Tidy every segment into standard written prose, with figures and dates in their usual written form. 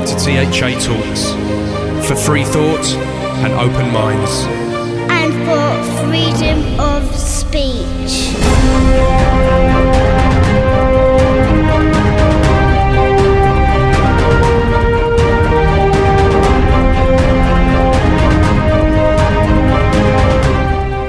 to THA Talks, for free thought and open minds. And for freedom of speech.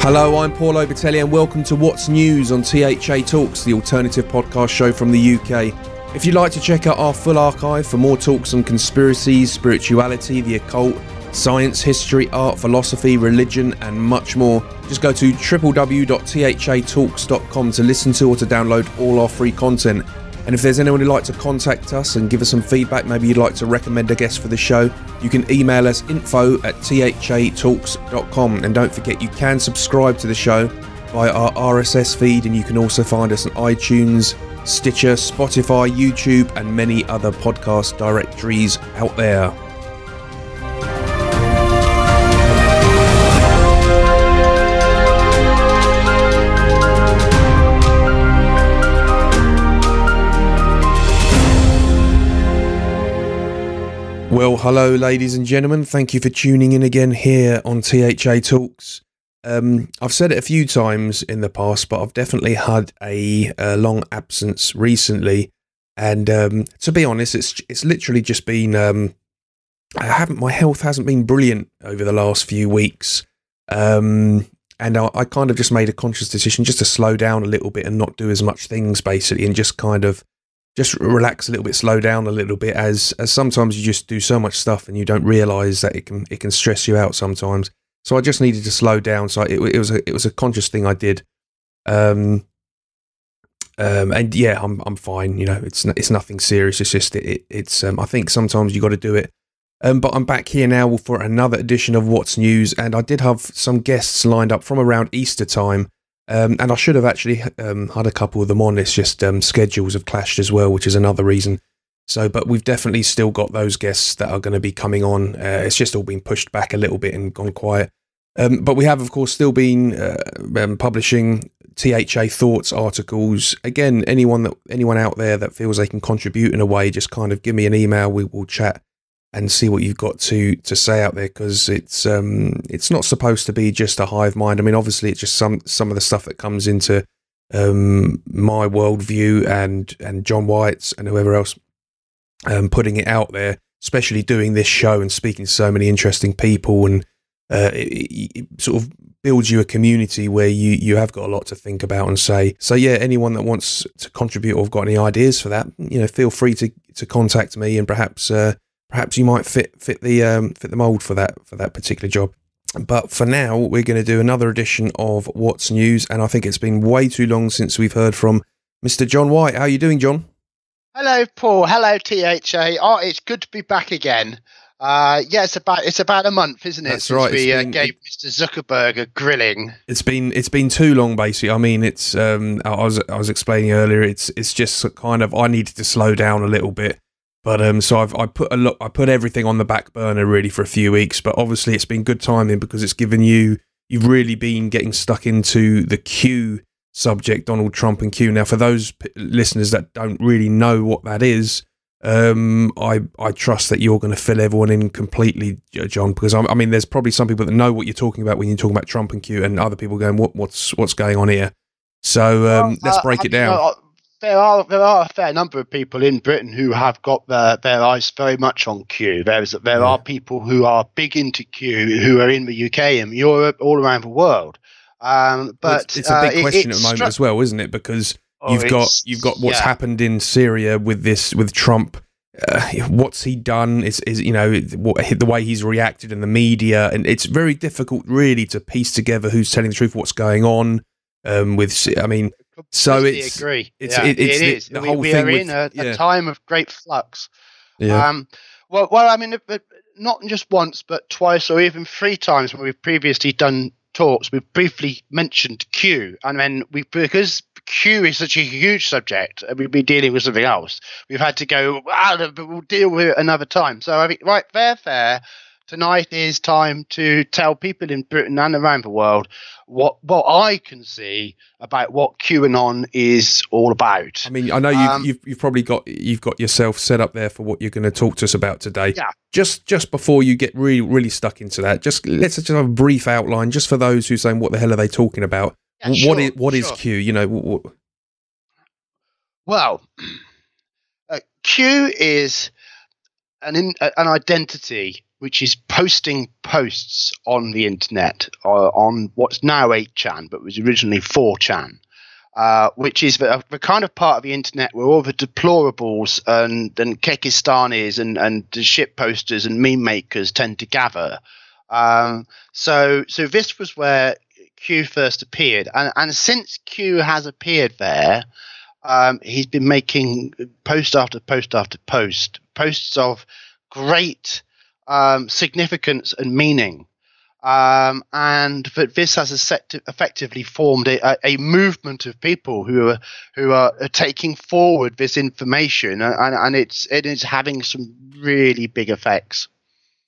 Hello, I'm Paul Obatelli and welcome to What's News on THA Talks, the alternative podcast show from the UK. If you'd like to check out our full archive for more talks on conspiracies, spirituality, the occult, science, history, art, philosophy, religion and much more, just go to www.thatalks.com to listen to or to download all our free content. And if there's anyone who'd like to contact us and give us some feedback, maybe you'd like to recommend a guest for the show, you can email us info@thatalks.com. And don't forget, you can subscribe to the show via our RSS feed, and you can also find us on iTunes, Stitcher, Spotify, YouTube, and many other podcast directories out there. Well, hello, ladies and gentlemen. Thank you for tuning in again here on THA Talks. I've said it a few times in the past, but I've definitely had a long absence recently. And to be honest, it's literally just been my health hasn't been brilliant over the last few weeks. And I kind of just made a conscious decision just to slow down a little bit and not do as much things, basically, and just kind of just relax a little bit, slow down a little bit, as sometimes you just do so much stuff and you don't realise that it can stress you out sometimes. So I just needed to slow down. So it was a conscious thing I did. And yeah, I'm fine. You know, it's nothing serious. It's just it's I think sometimes you got to do it. But I'm back here now for another edition of What's News, and I did have some guests lined up from around Easter time. And I should have actually had a couple of them on. It's just schedules have clashed as well, which is another reason. So, but we've definitely still got those guests that are going to be coming on. It's just all been pushed back a little bit and gone quiet. But we have, of course, still been publishing THA Thoughts articles. Again, anyone out there that feels they can contribute in a way, just kind of give me an email. We will chat and see what you've got to say out there, because it's not supposed to be just a hive mind. I mean, obviously, it's just some of the stuff that comes into my worldview and John White's and whoever else putting it out there, especially doing this show and speaking to so many interesting people, and it sort of builds you a community where you have got a lot to think about and say. So yeah, anyone that wants to contribute or have got any ideas for that, you know, feel free to contact me, and perhaps you might fit the mold for that particular job. But for now, we're going to do another edition of What's News, and I think it's been way too long since we've heard from Mr. John White. How are you doing, John? Hello, Paul. Hello, THA. Oh, it's good to be back again. Yeah, it's about a month, isn't it? That's right. We gave Mr. Zuckerberg a grilling. It's been too long, basically. I mean, it's I was explaining earlier. It's just kind of I needed to slow down a little bit. But so I put everything on the back burner really for a few weeks. But obviously it's been good timing, because it's given you've really been getting stuck into the Q subject, Donald Trump and Q. Now, for those listeners that don't really know what that is, I trust that you're going to fill everyone in completely, John, because I mean, there's probably some people that know what you're talking about when you're talking about Trump and Q, and other people going, what's going on here? So let's break it down. There are a fair number of people in Britain who have got their eyes very much on Q. There are people who are big into Q who are in the UK and Europe, all around the world. But it's a big question at the moment as well, isn't it? Because you've got what's happened in Syria with Trump. What's he done? Is you know the way he's reacted in the media, and it's very difficult really to piece together who's telling the truth, what's going on. So it is. The whole we thing are in a time of great flux. Well, I mean, not just once, but twice or even three times when we've previously done talks, we've briefly mentioned Q, and then because Q is such a huge subject, and we've been dealing with something else, we've had to go, we'll deal with it another time. So I think, right, fair. tonight is time to tell people in Britain and around the world what I can see about what QAnon is all about. I mean, I know you've probably got yourself set up there for what you're going to talk to us about today. Yeah. Just before you get really stuck into that, let's just have a brief outline, just for those who are saying, what the hell are they talking about? Yeah, what is Q? You know. Well, Q is an identity which is posting posts on the internet on what's now 8chan, but was originally 4chan, which is the kind of part of the internet where all the deplorables and Kekistanis and the shit posters and meme makers tend to gather. So this was where Q first appeared, and since Q has appeared there, he's been making post after post after posts of great significance and meaning, and that this has effectively formed a movement of people who are taking forward this information, and it is having some really big effects.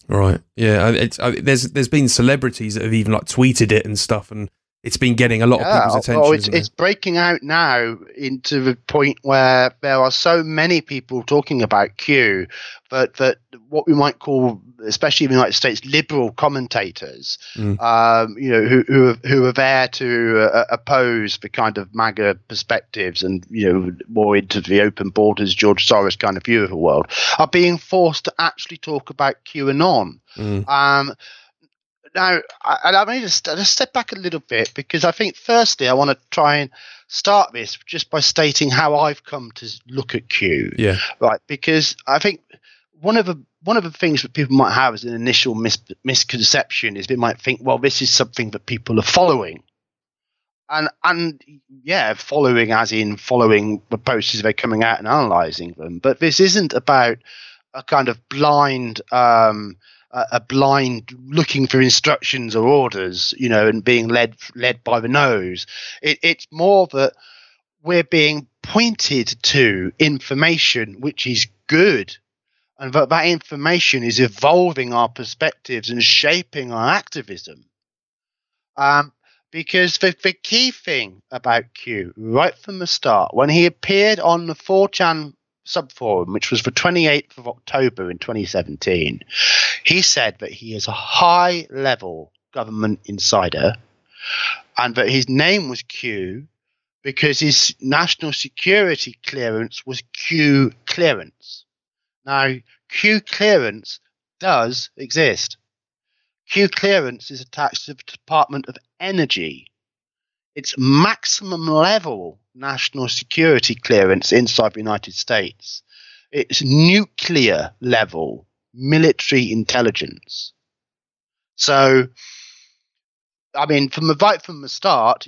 Right. Yeah. There's been celebrities that have even like tweeted it and stuff, and it's been getting a lot of people's attention. It's breaking out now into the point where there are so many people talking about Q that what we might call, especially in the United States, liberal commentators, who are there to oppose the kind of MAGA perspectives and more into the open borders, George Soros kind of view of the world, are being forced to actually talk about QAnon. Now, I mean, just step back a little bit, because I think firstly I want to try and start this just by stating how I've come to look at Q. Yeah. Right. Because I think one of the things that people might have as an initial misconception is they might think, well, this is something that people are following. And yeah, following as in following the posts as they're coming out and analysing them. But this isn't about a kind of blind looking for instructions or orders, and being led by the nose. It's more that we're being pointed to information which is good, and that information is evolving our perspectives and shaping our activism. Because the key thing about Q, right from the start, when he appeared on the 4chan subforum, which was the 28th of October in 2017, he said that he is a high-level government insider, and that his name was Q because his national security clearance was Q clearance. Now, Q clearance does exist. Q clearance is attached to the Department of Energy. It's maximum level national security clearance inside the United States. It's nuclear level military intelligence. So, I mean, from the start,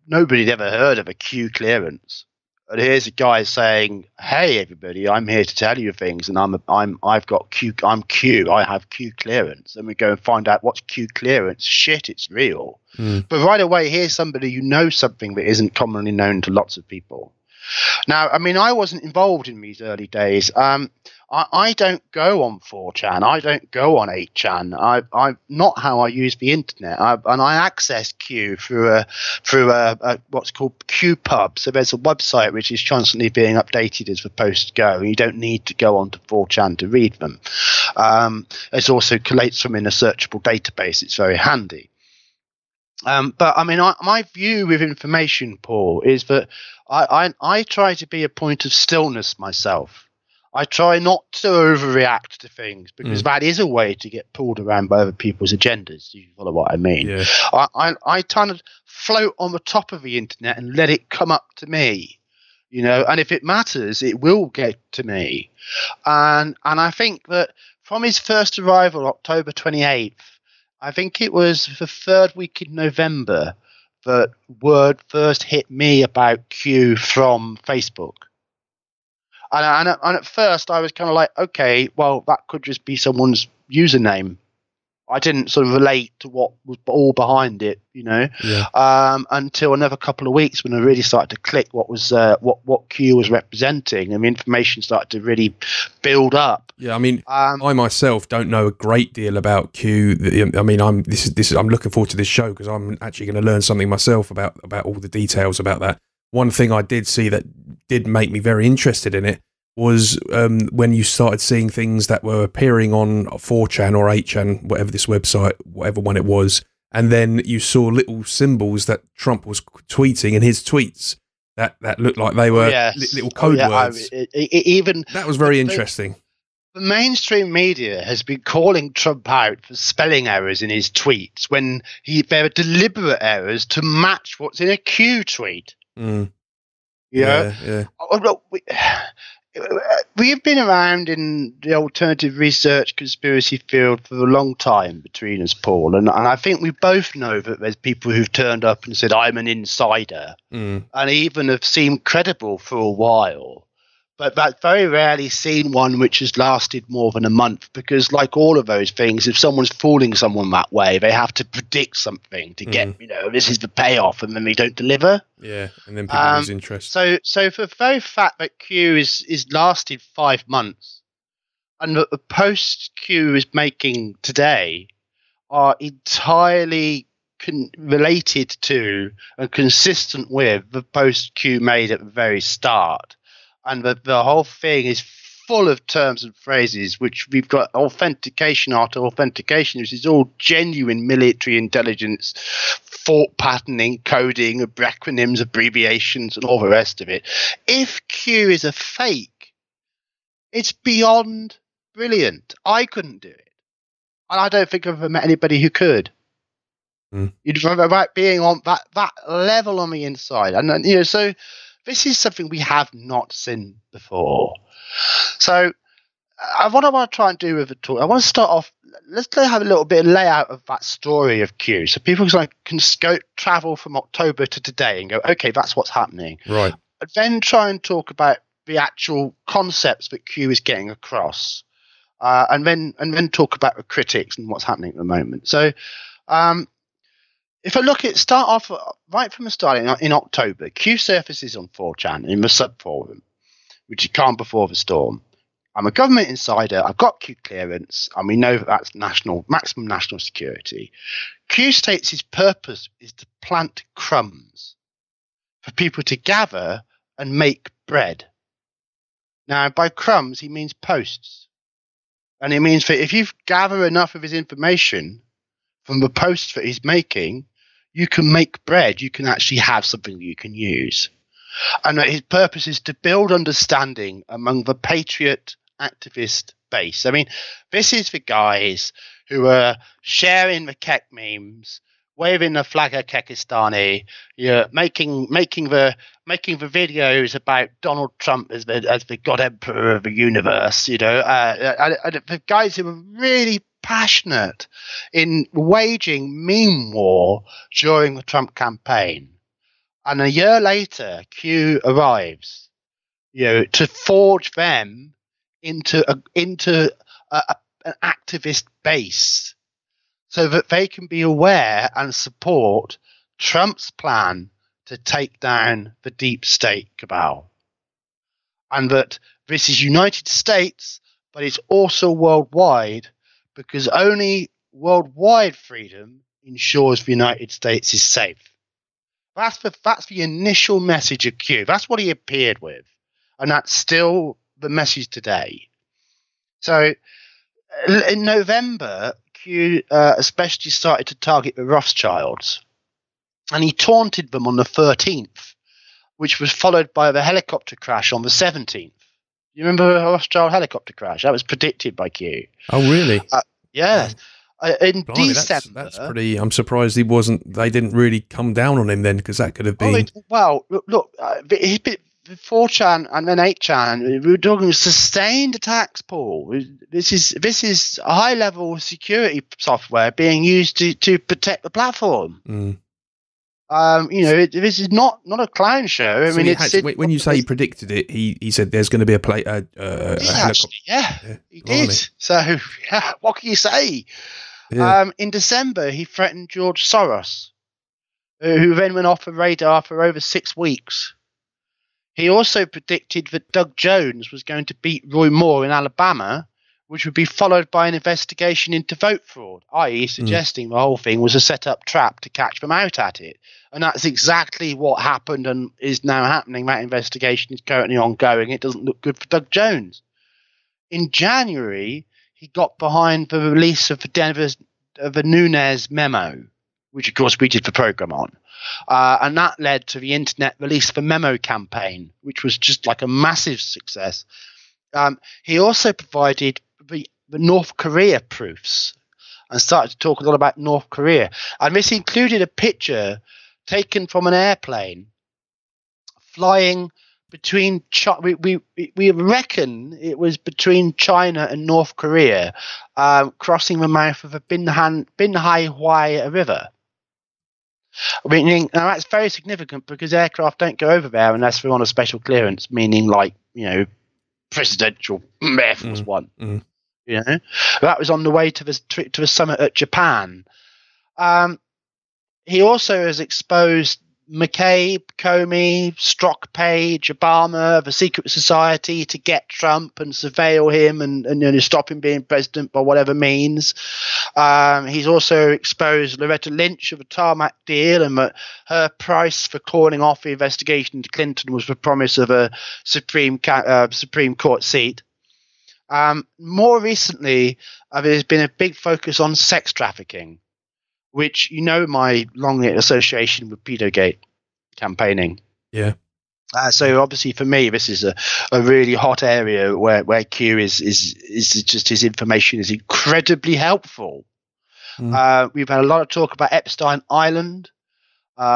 nobody had ever heard of a Q clearance. And here's a guy saying, "Hey, everybody, I'm here to tell you things, and I've got Q. I'm Q. I have Q clearance." And we go and find out what's Q clearance. Shit, it's real. But right away, here's somebody who knows something that isn't commonly known to lots of people. Now, I mean, I wasn't involved in these early days. I don't go on 4chan. I don't go on 8chan. I'm not how I use the internet. And I access Q through a what's called QPub. So there's a website which is constantly being updated as the posts go. You don't need to go onto 4chan to read them. It also collates them in a searchable database. It's very handy. But I mean, my view with information, Paul, is that I try to be a point of stillness myself. I try not to overreact to things, because that is a way to get pulled around by other people's agendas. You follow what I mean? Yeah. I kind of float on the top of the internet and let it come up to me, and if it matters, it will get to me. And I think that from his first arrival, October 28th, I think it was the third week in November that word first hit me about Q from Facebook. And at first I was kind of like, okay, well, that could just be someone's username I didn't sort of relate to what was all behind it, until another couple of weeks when I really started to click what was what Q was representing, and the information started to really build up. Yeah, I mean, I myself don't know a great deal about Q. I mean, I'm looking forward to this show because I'm actually going to learn something myself about all the details about that. One thing I did see that did make me very interested in it was when you started seeing things that were appearing on 4chan or 8chan, whatever this website, whatever one it was, and then you saw little symbols that Trump was tweeting in his tweets that looked like they were little code words. Even that was very interesting. The mainstream media has been calling Trump out for spelling errors in his tweets when there are deliberate errors to match what's in a Q tweet. Mm. Yeah. We've been around in the alternative research conspiracy field for a long time between us, Paul, and I think we both know that there's people who've turned up and said, I'm an insider, and even have seemed credible for a while. But that's very rarely seen one which has lasted more than a month, because like all of those things, if someone's fooling someone that way, they have to predict something to get, this is the payoff, and then they don't deliver. Yeah, and then people lose interest. So for the very fact that Q is lasted 5 months, and that the posts Q is making today are entirely related to and consistent with the post Q made at the very start. And the whole thing is full of terms and phrases, which we've got authentication after authentication, which is all genuine military intelligence, thought patterning, coding, acronyms, abbreviations, and all the rest of it. If Q is a fake, it's beyond brilliant. I couldn't do it. And I don't think I've ever met anybody who could. You'd remember about being on that level on the inside. And, so this is something we have not seen before. So what I want to try and do with the talk, I want to start off, let's have a little bit of layout of that story of Q. So people can go travel from October to today and go, okay, that's what's happening. Right. And then try and talk about the actual concepts that Q is getting across. And then talk about the critics and what's happening at the moment. So if I start off right from the start in October, Q surfaces on 4chan in the subforum, which is calm before the storm. I'm a government insider. I've got Q clearance, and we know that's maximum national security. Q states his purpose is to plant crumbs for people to gather and make bread. Now, by crumbs, he means posts. And it means that if you gather enough of his information from the posts that he's making, you can make bread. You can actually have something that you can use. And that his purpose is to build understanding among the patriot activist base. I mean, this is the guys who are sharing the Kek memes, waving the flag of Kekistani, making the videos about Donald Trump as the God Emperor of the universe. The guys who are really passionate in waging meme war during the Trump campaign. And a year later, Q arrives, to forge them into an activist base, so that they can be aware and support Trump's plan to take down the deep state cabal. And that this is United States, but it's also worldwide, because only worldwide freedom ensures the United States is safe. That's the initial message of Q. That's what he appeared with. And that's still the message today. So in November, Q especially started to target the Rothschilds. And he taunted them on the 13th, which was followed by the helicopter crash on the 17th. You remember the Rothschild helicopter crash? That was predicted by Q. Oh, really? Yeah. In Blimey, December. That's pretty. I'm surprised they didn't really come down on him then, because that could have been. Look, 4chan and then 8chan, we were talking sustained attacks, Paul. This is high level security software being used to protect the platform. This is not a clown show. I mean, when you say he predicted it, he said there's going to be a helicopter. He did. So what can you say? Yeah. In December, he threatened George Soros, who then went off the radar for over 6 weeks. He also predicted that Doug Jones was going to beat Roy Moore in Alabama, which would be followed by an investigation into vote fraud, i.e. suggesting the whole thing was a set-up trap to catch them out at it. And that's exactly what happened and is now happening. That investigation is currently ongoing. It doesn't look good for Doug Jones. In January, he got behind the release of the Nunes memo, which of course we did the program on. And that led to the internet release of the memo campaign, which was just like a massive success. He also provided the North Korea proofs and started to talk a lot about North Korea. And this included a picture taken from an airplane flying between we reckon it was between China and North Korea, crossing the mouth of the Binhai River. Meaning, now that's very significant because aircraft don't go over there unless they're on a special clearance, meaning like, presidential Air Force One. That was on the way to the summit at Japan. He also has exposed McCabe, Comey, Strzok Page, Obama, the secret society to get Trump and surveil him and stop him being president by whatever means. He's also exposed Loretta Lynch of the tarmac deal and that her price for calling off the investigation into Clinton was the promise of a Supreme Court seat. More recently, there's been a big focus on sex trafficking, which my long association with Pedogate campaigning. Yeah. So obviously for me, this is a really hot area where Q is just his information is incredibly helpful. We've had a lot of talk about Epstein Island.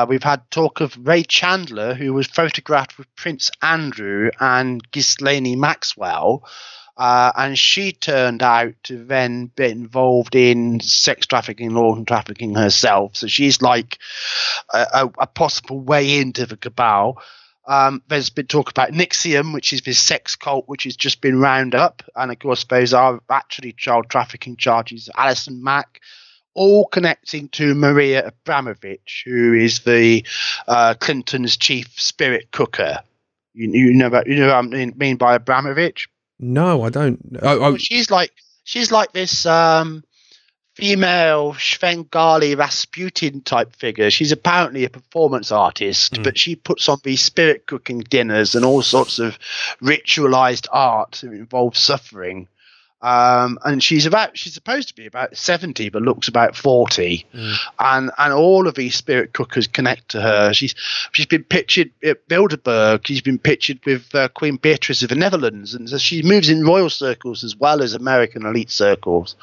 We've had talk of Ray Chandler, who was photographed with Prince Andrew and Ghislaine Maxwell. And she turned out to then be involved in sex trafficking, organ trafficking herself. So she's like a possible way into the cabal. There's been talk about Nixium, which is this sex cult, which has just been round up. And of course, those are actually child trafficking charges. Alison Mack, all connecting to Maria Abramovich, who is the Clinton's chief spirit cooker. You know what I mean by Abramovich? No, I don't. Well, she's like this female Svengali Rasputin type figure. She's apparently a performance artist, but she puts on these spirit cooking dinners and all sorts of ritualized art that involves suffering. And she's supposed to be about 70, but looks about 40. And all of these spirit cookers connect to her. She's been pictured at Bilderberg. She's been pictured with Queen Beatrice of the Netherlands, and so she moves in royal circles as well as American elite circles.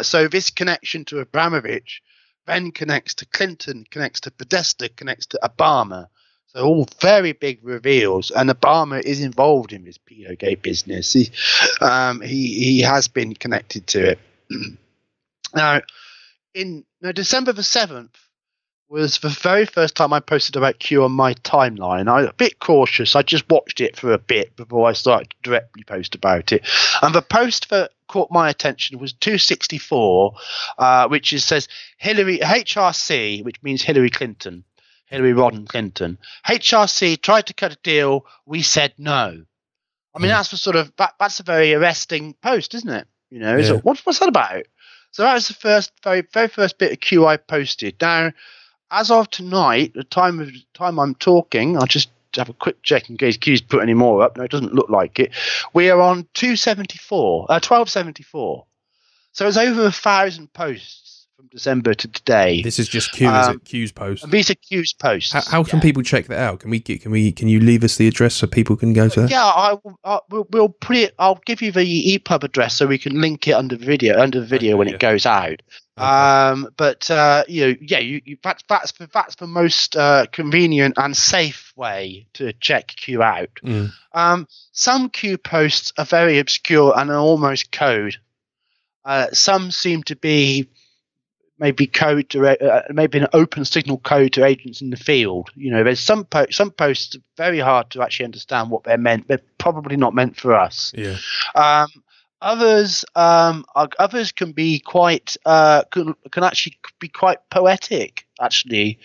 So this connection to Abramovich then connects to Clinton, connects to Podesta, connects to Obama. So all very big reveals, and Obama is involved in this Pedogate business. He has been connected to it. Now, December the 7th was the very first time I posted about Q on my timeline. I was a bit cautious. I just watched it for a bit before I started to directly post about it. And the post that caught my attention was 264, which says Hillary HRC, which means Hillary Clinton. Hillary Rodham Clinton. HRC tried to cut a deal. We said no. I mean, that's a very arresting post, isn't it? So what's that about? So that was the very first bit of Q I posted. Now, as of tonight, the time I'm talking, I'll just have a quick check in case Q's put any more up. No, it doesn't look like it. We are on 1274. So it's over 1,000 posts. From December to today. This is just Q. Is it Q's post? These are Q's posts. How can people check that out? Can you leave us the address so people can go to that? Yeah, we'll put it. I'll give you the EPUB address so we can link it under the video when it goes out. Okay. That's the most convenient and safe way to check Q out. Some Q posts are very obscure and are almost code. Some seem to be maybe code to maybe an open signal code to agents in the field. There's some posts are very hard to actually understand what they're meant. They're probably not meant for us. Yeah. others can be quite can actually be quite poetic. Actually,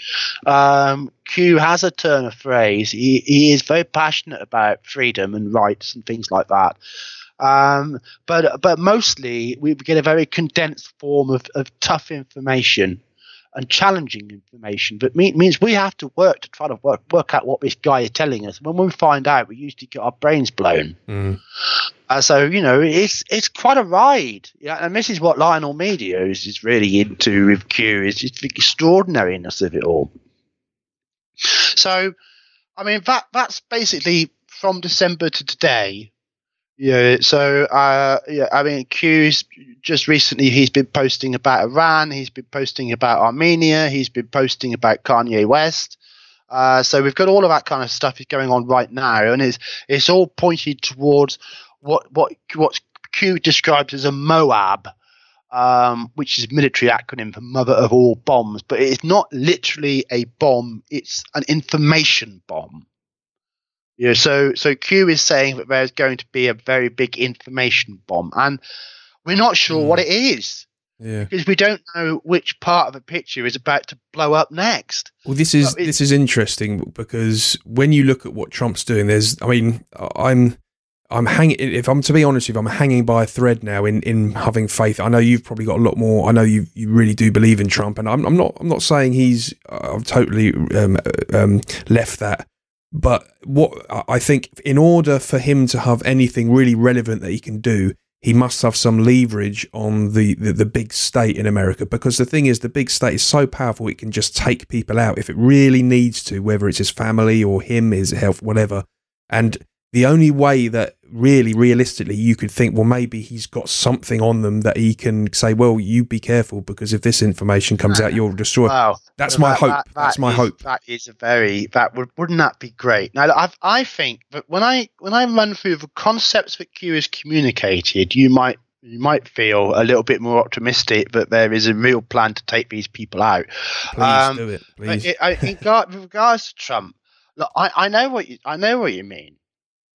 Q has a turn of phrase. He is very passionate about freedom and rights and things like that. But mostly we get a very condensed form of tough information and challenging information. But means we have to work to try to work out what this guy is telling us. When we find out, we usually get our brains blown. So it's quite a ride. Yeah, and this is what Lionel Media is really into with Q. Is just the extraordinariness of it all. So, I mean that's basically from December to today. Yeah. So, I mean, Q's just recently he's been posting about Iran. He's been posting about Armenia. He's been posting about Kanye West. So we've got all of that kind of stuff is going on right now, and it's all pointed towards what Q describes as a MOAB, which is a military acronym for Mother of All Bombs. But it's not literally a bomb; it's an information bomb. Yeah, so Q is saying that there's going to be a very big information bomb, and we're not sure what it is, because we don't know which part of the picture is about to blow up next. Well, this is interesting, because when you look at what Trump's doing, I'm hanging. If I'm to be honest with you, I'm hanging by a thread now in having faith. I know you've probably got a lot more. I know you really do believe in Trump, and I'm not saying he's I've totally left that. But what I think, in order for him to have anything really relevant that he can do, he must have some leverage on the big state in America. Because the thing is, the big state is so powerful, it can just take people out if it really needs to, whether it's his family or him, his health, whatever. And the only way that really realistically you could think, well, maybe he's got something on them that he can say, well, you be careful, because if this information comes out, you'll destroy. Wow. That's my hope. That's my hope. That is wouldn't that be great? Now, I think that when I run through the concepts that Q has communicated, you might feel a little bit more optimistic that there is a real plan to take these people out. Please do it, please. With regards to Trump, look, I know what you mean.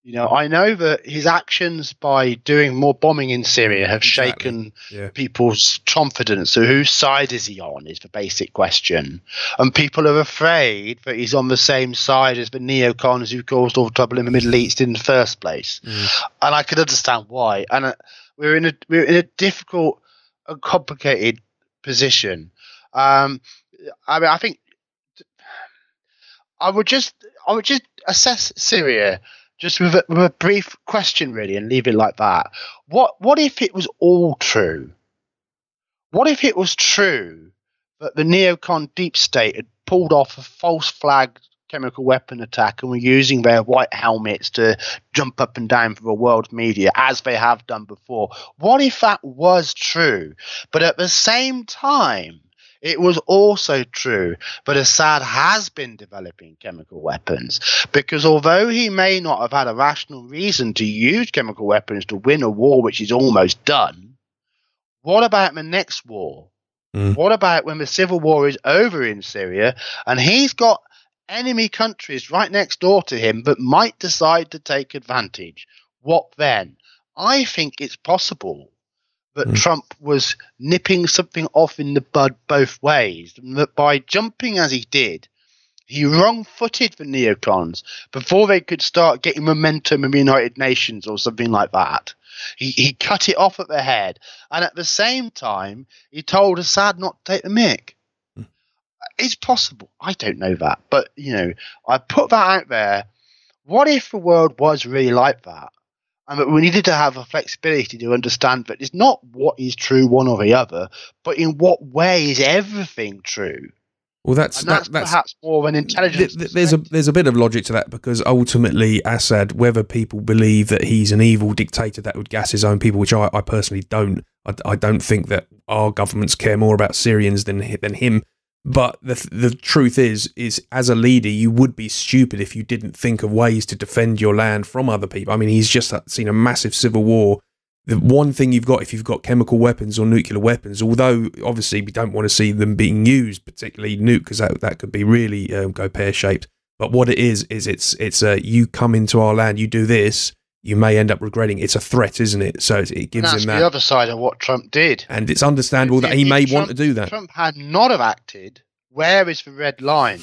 I know that his actions by doing more bombing in Syria have shaken people's confidence. So whose side is he on is the basic question. And people are afraid that he's on the same side as the neocons who caused all the trouble in the Middle East in the first place. And I could understand why. And we're in a difficult and complicated position. I think I would just assess Syria just with a brief question, really, and leave it like that. What if it was all true? What if it was true that the neocon deep state had pulled off a false flag chemical weapon attack and were using their white helmets to jump up and down for the world media, as they have done before? What if that was true? But at the same time, it was also true that Assad has been developing chemical weapons, because although he may not have had a rational reason to use chemical weapons to win a war which is almost done, what about the next war? What about when the civil war is over in Syria and he's got enemy countries right next door to him that might decide to take advantage? What then? I think it's possible that Trump was nipping something off in the bud both ways, and that by jumping as he did, he wrong-footed the neocons before they could start getting momentum in the United Nations or something like that. He cut it off at the head, and at the same time, he told Assad not to take the mick. It's possible. I don't know that, but I put that out there. What if the world was really like that? And we needed to have a flexibility to understand that it's not what is true, one or the other, but in what way is everything true? Well, that's perhaps more of an intelligence. There's a bit of logic to that, because ultimately Assad, whether people believe that he's an evil dictator that would gas his own people, which I personally don't. I don't think that our governments care more about Syrians than him. But the truth is as a leader, you would be stupid if you didn't think of ways to defend your land from other people. I mean, he's just seen a massive civil war. The one thing you've got, if you've got chemical weapons or nuclear weapons, although obviously we don't want to see them being used, particularly nuke, because that could be really go pear-shaped. But what it is it's you come into our land, you do this, you may end up regretting. It's a threat, isn't it? So it gives him that. The other side of what Trump did. And it's understandable that he may want to do that. Trump had not have acted, where is the red line?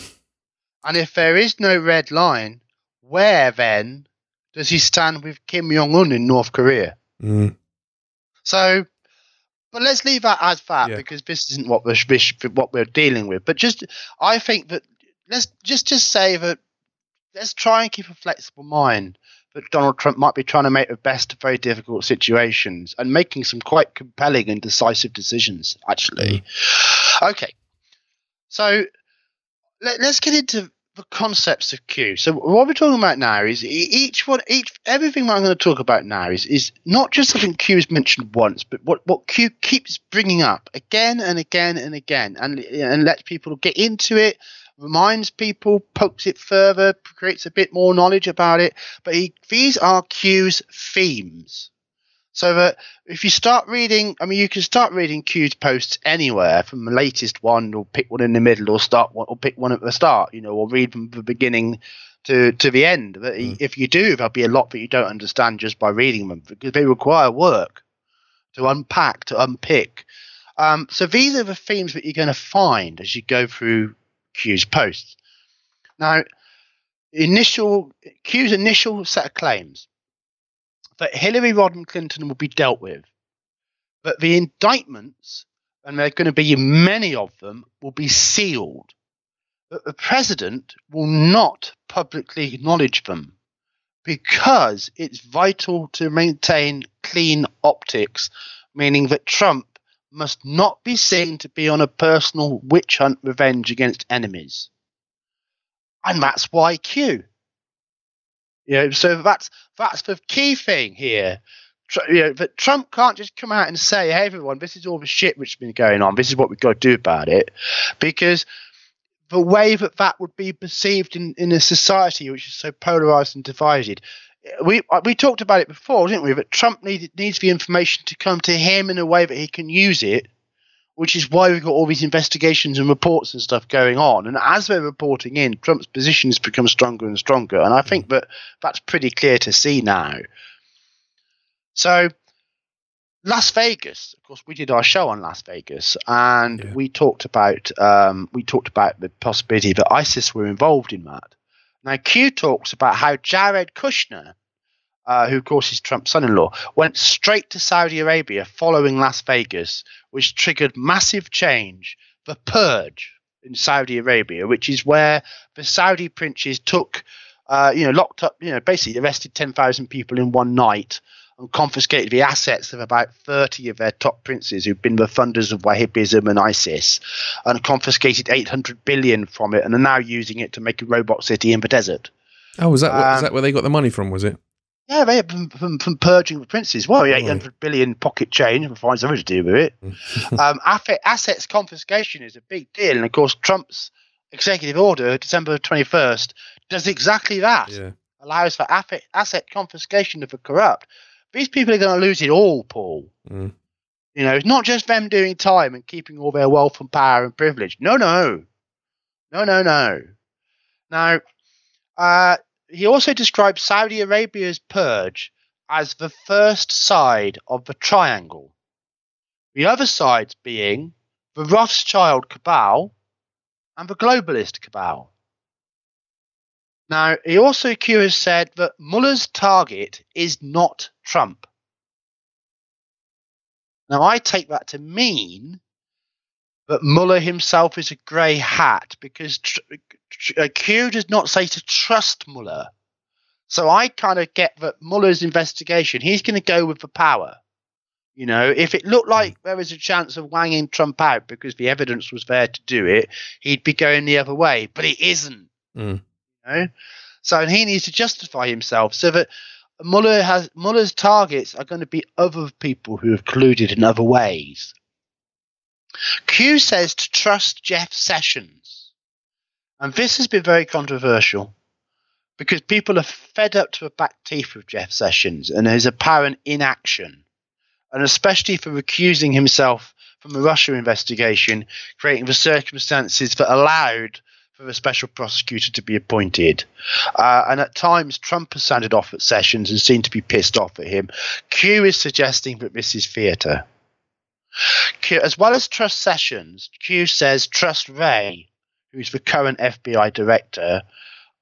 And if there is no red line, where then does he stand with Kim Jong-un in North Korea? So, but let's leave that as that, because this isn't what we're dealing with. But I think that let's just say that let's try and keep a flexible mind that Donald Trump might be trying to make the best of very difficult situations and making some quite compelling and decisive decisions, actually. Okay. So let's get into the concepts of Q. So what we're talking about now is everything that I'm going to talk about now is not just something Q has mentioned once, but what Q keeps bringing up again and again and again, and lets people get into it, reminds people, pokes it further, creates a bit more knowledge about it. But these are Q's themes. So that if you start reading, you can start reading Q's posts anywhere from the latest one, or pick one in the middle, or pick one at the start, or read from the beginning to the end. But if you do, there'll be a lot that you don't understand just by reading them, because they require work to unpack, to unpick. So these are the themes that you're going to find as you go through Q's posts. Now, Q's initial set of claims that Hillary Rodham Clinton will be dealt with, but the indictments, and there are going to be many of them, will be sealed. But the president will not publicly acknowledge them because it's vital to maintain clean optics, meaning that Trump must not be seen to be on a personal witch hunt revenge against enemies. And that's why Q. So that's the key thing here. That Trump can't just come out and say, "Hey, everyone, this is all the shit which has been going on. This is what we've got to do about it," because the way that would be perceived in a society which is so polarized and divided. We talked about it before, didn't we? That Trump needs the information to come to him in a way that he can use it, which is why we've got all these investigations and reports and stuff going on. And as they're reporting in, Trump's position has become stronger and stronger. And I think that that's pretty clear to see now. So Las Vegas, of course, we did our show on Las Vegas, and we talked about the possibility that ISIS were involved in that. Now, Q talks about how Jared Kushner, who of course is Trump's son-in-law, went straight to Saudi Arabia following Las Vegas, which triggered massive change, the purge in Saudi Arabia, which is where the Saudi princes took, locked up, basically arrested 10,000 people in one night and confiscated the assets of about 30 of their top princes who've been the funders of Wahhabism and ISIS, and confiscated 800 billion from it, and are now using it to make a robot city in the desert. Oh, was that where they got the money from, was it? Yeah, they from purging the princes. Well, 800 billion pocket change, we'll find something to do with it. Assets confiscation is a big deal. And of course, Trump's executive order, December 21st, does exactly that. Yeah. Allows for asset confiscation of the corrupt. These people are going to lose it all, Paul. It's not just them doing time and keeping all their wealth and power and privilege. No. Now, he also describes Saudi Arabia's purge as the first side of the triangle. The other sides being the Rothschild cabal and the globalist cabal. Now, he also, Q, has said that Mueller's target is not Trump. Now, I take that to mean that Mueller himself is a grey hat, because Q does not say to trust Mueller. So I kind of get that Mueller's investigation, he's going to go with the power. If it looked like there was a chance of wanging Trump out because the evidence was there to do it, he'd be going the other way, but it isn't. So he needs to justify himself, so that Mueller's targets are going to be other people who have colluded in other ways. Q says to trust Jeff Sessions, and this has been very controversial because people are fed up to the back teeth with Jeff Sessions and his apparent inaction, and especially for recusing himself from the Russia investigation, creating the circumstances that allowed for a special prosecutor to be appointed. And at times, Trump has sounded off at Sessions and seemed to be pissed off at him. Q is suggesting that this is theatre. As well as trust Sessions, Q says trust Wray, who's the current FBI director.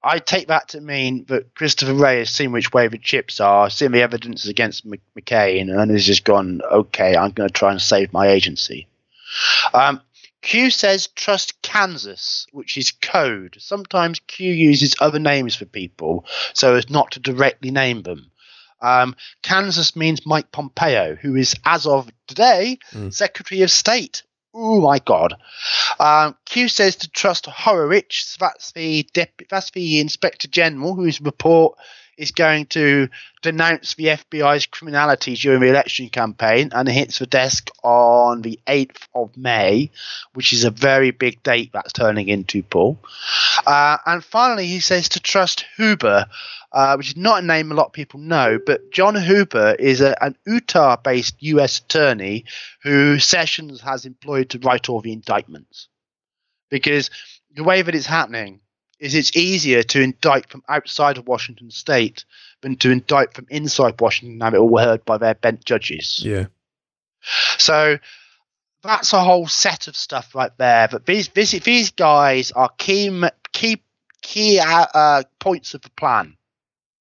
I take that to mean that Christopher Wray has seen which way the chips are, seen the evidence against McCain, and has just gone, okay, I'm going to try and save my agency. Q says trust Kansas, which is code. Sometimes Q uses other names for people so as not to directly name them. Kansas means Mike Pompeo, who is, as of today, Secretary of State. Oh, my God. Q says to trust Horowitz. That's the Inspector General, whose report is going to denounce the FBI's criminality during the election campaign, and it hits the desk on the 8th of May, which is a very big date that's turning into, Paul. And finally, he says to trust Huber, which is not a name a lot of people know, but John Huber is an Utah-based U.S. attorney who Sessions has employed to write all the indictments. Because the way that it's happening is it's easier to indict from outside of Washington state than to indict from inside Washington and have it all heard by their bent judges. Yeah. So that's a whole set of stuff right there. But these guys are key points of the plan.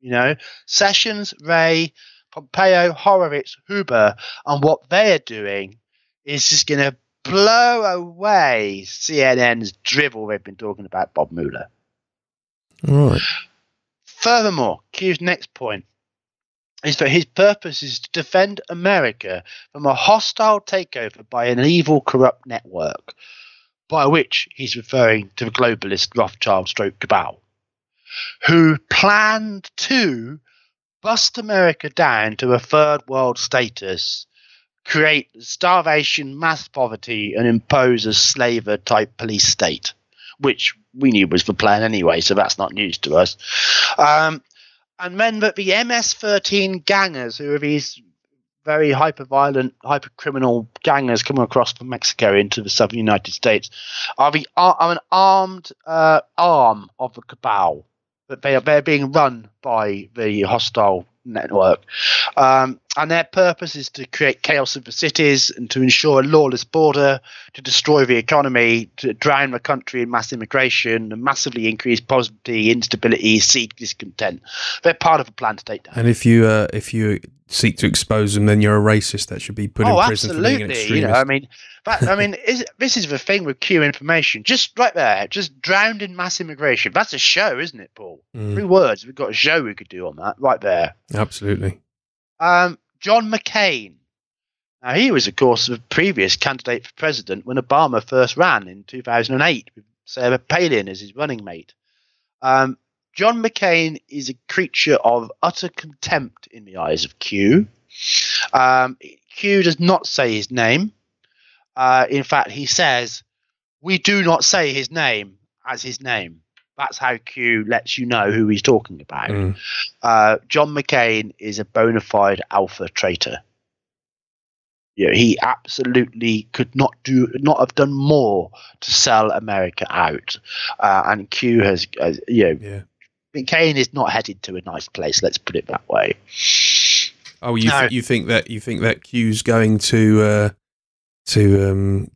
You know, Sessions, Wray, Pompeo, Horowitz, Huber, and what they are doing is just going to blow away CNN's drivel they've been talking about Bob Mueller. Right. Furthermore, Q's next point is that his purpose is to defend America from a hostile takeover by an evil, corrupt network, by which he's referring to the globalist Rothschild stroke cabal, who planned to bust America down to a third world status, create starvation, mass poverty, and impose a slaver-type police state, which we knew was the plan anyway, so that's not news to us. And then that the MS-13 gangers, who are these very hyper-violent, hyper-criminal gangers coming across from Mexico into the southern United States, are an armed arm of the cabal. That they're being run by the hostile network. And their purpose is to create chaos in the cities and to ensure a lawless border, to destroy the economy, to drown the country in mass immigration, and massively increase poverty, instability, seek discontent. They're part of a plan to take down. And if you seek to expose them, then you're a racist that should be put in prison for being an extremist. You know, this is the thing with Q information. Just right there, just drowned in mass immigration. That's a show, isn't it, Paul? 3 words. We've got a show we could do on that right there. Absolutely. John McCain. Now, he was, of course, the previous candidate for president when Obama first ran in 2008 with Sarah Palin as his running mate. John McCain is a creature of utter contempt in the eyes of Q. Q does not say his name. In fact, he says, we do not say his name as his name. That's how Q lets you know who he's talking about. John McCain is a bona fide alpha traitor. You know, he absolutely could not have done more to sell America out. And Q has, McCain is not headed to a nice place. Let's put it that way. Oh, you think that Q's going to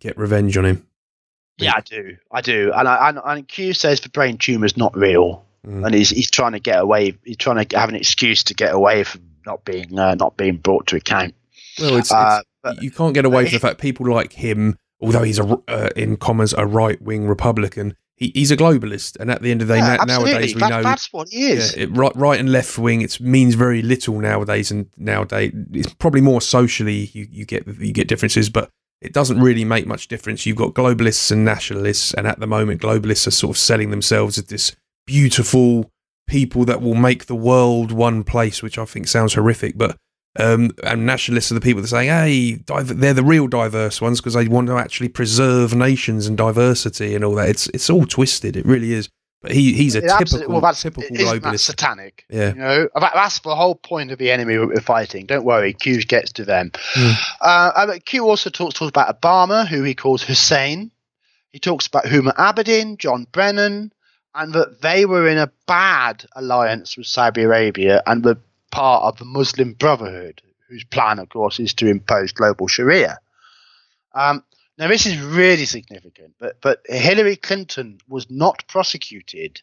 get revenge on him? Yeah, I do. And Q says the brain tumor is not real, and he's trying to get away. He's trying to have an excuse to get away from not being brought to account. Well, but you can't get away from the fact people like him, although he's in commas a right-wing Republican, he's a globalist, and at the end of the day, nowadays we know that's what he is. Right and left wing, it means very little nowadays, and nowadays it's probably more socially you get differences, but it doesn't really make much difference. You've got globalists and nationalists, and at the moment, globalists are sort of selling themselves as this beautiful people that will make the world one place, which I think sounds horrific. But and nationalists are the people that are saying, "Hey, they're the real diverse ones because they want to actually preserve nations and diversity and all that." It's all twisted. It really is. But he's a typical globalist. That's satanic. Yeah. You know, that's the whole point of the enemy we're fighting. Don't worry, Q gets to them. Q also talks about Obama, who he calls Hussein, He talks about Huma Abedin, John Brennan, and that they were in a bad alliance with Saudi Arabia and were part of the Muslim Brotherhood, whose plan, of course, is to impose global Sharia. Now, this is really significant, but Hillary Clinton was not prosecuted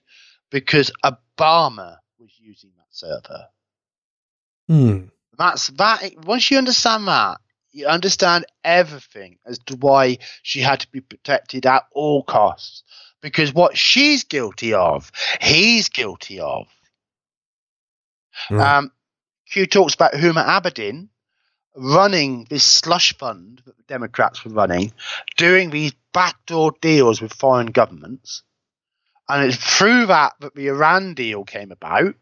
because Obama was using that server. That's that. Once you understand that, you understand everything as to why she had to be protected at all costs. Because what she's guilty of, he's guilty of. Right. Q talks about Huma Abedin running this slush fund that the Democrats were running, doing these backdoor deals with foreign governments. And it's through that the Iran deal came about,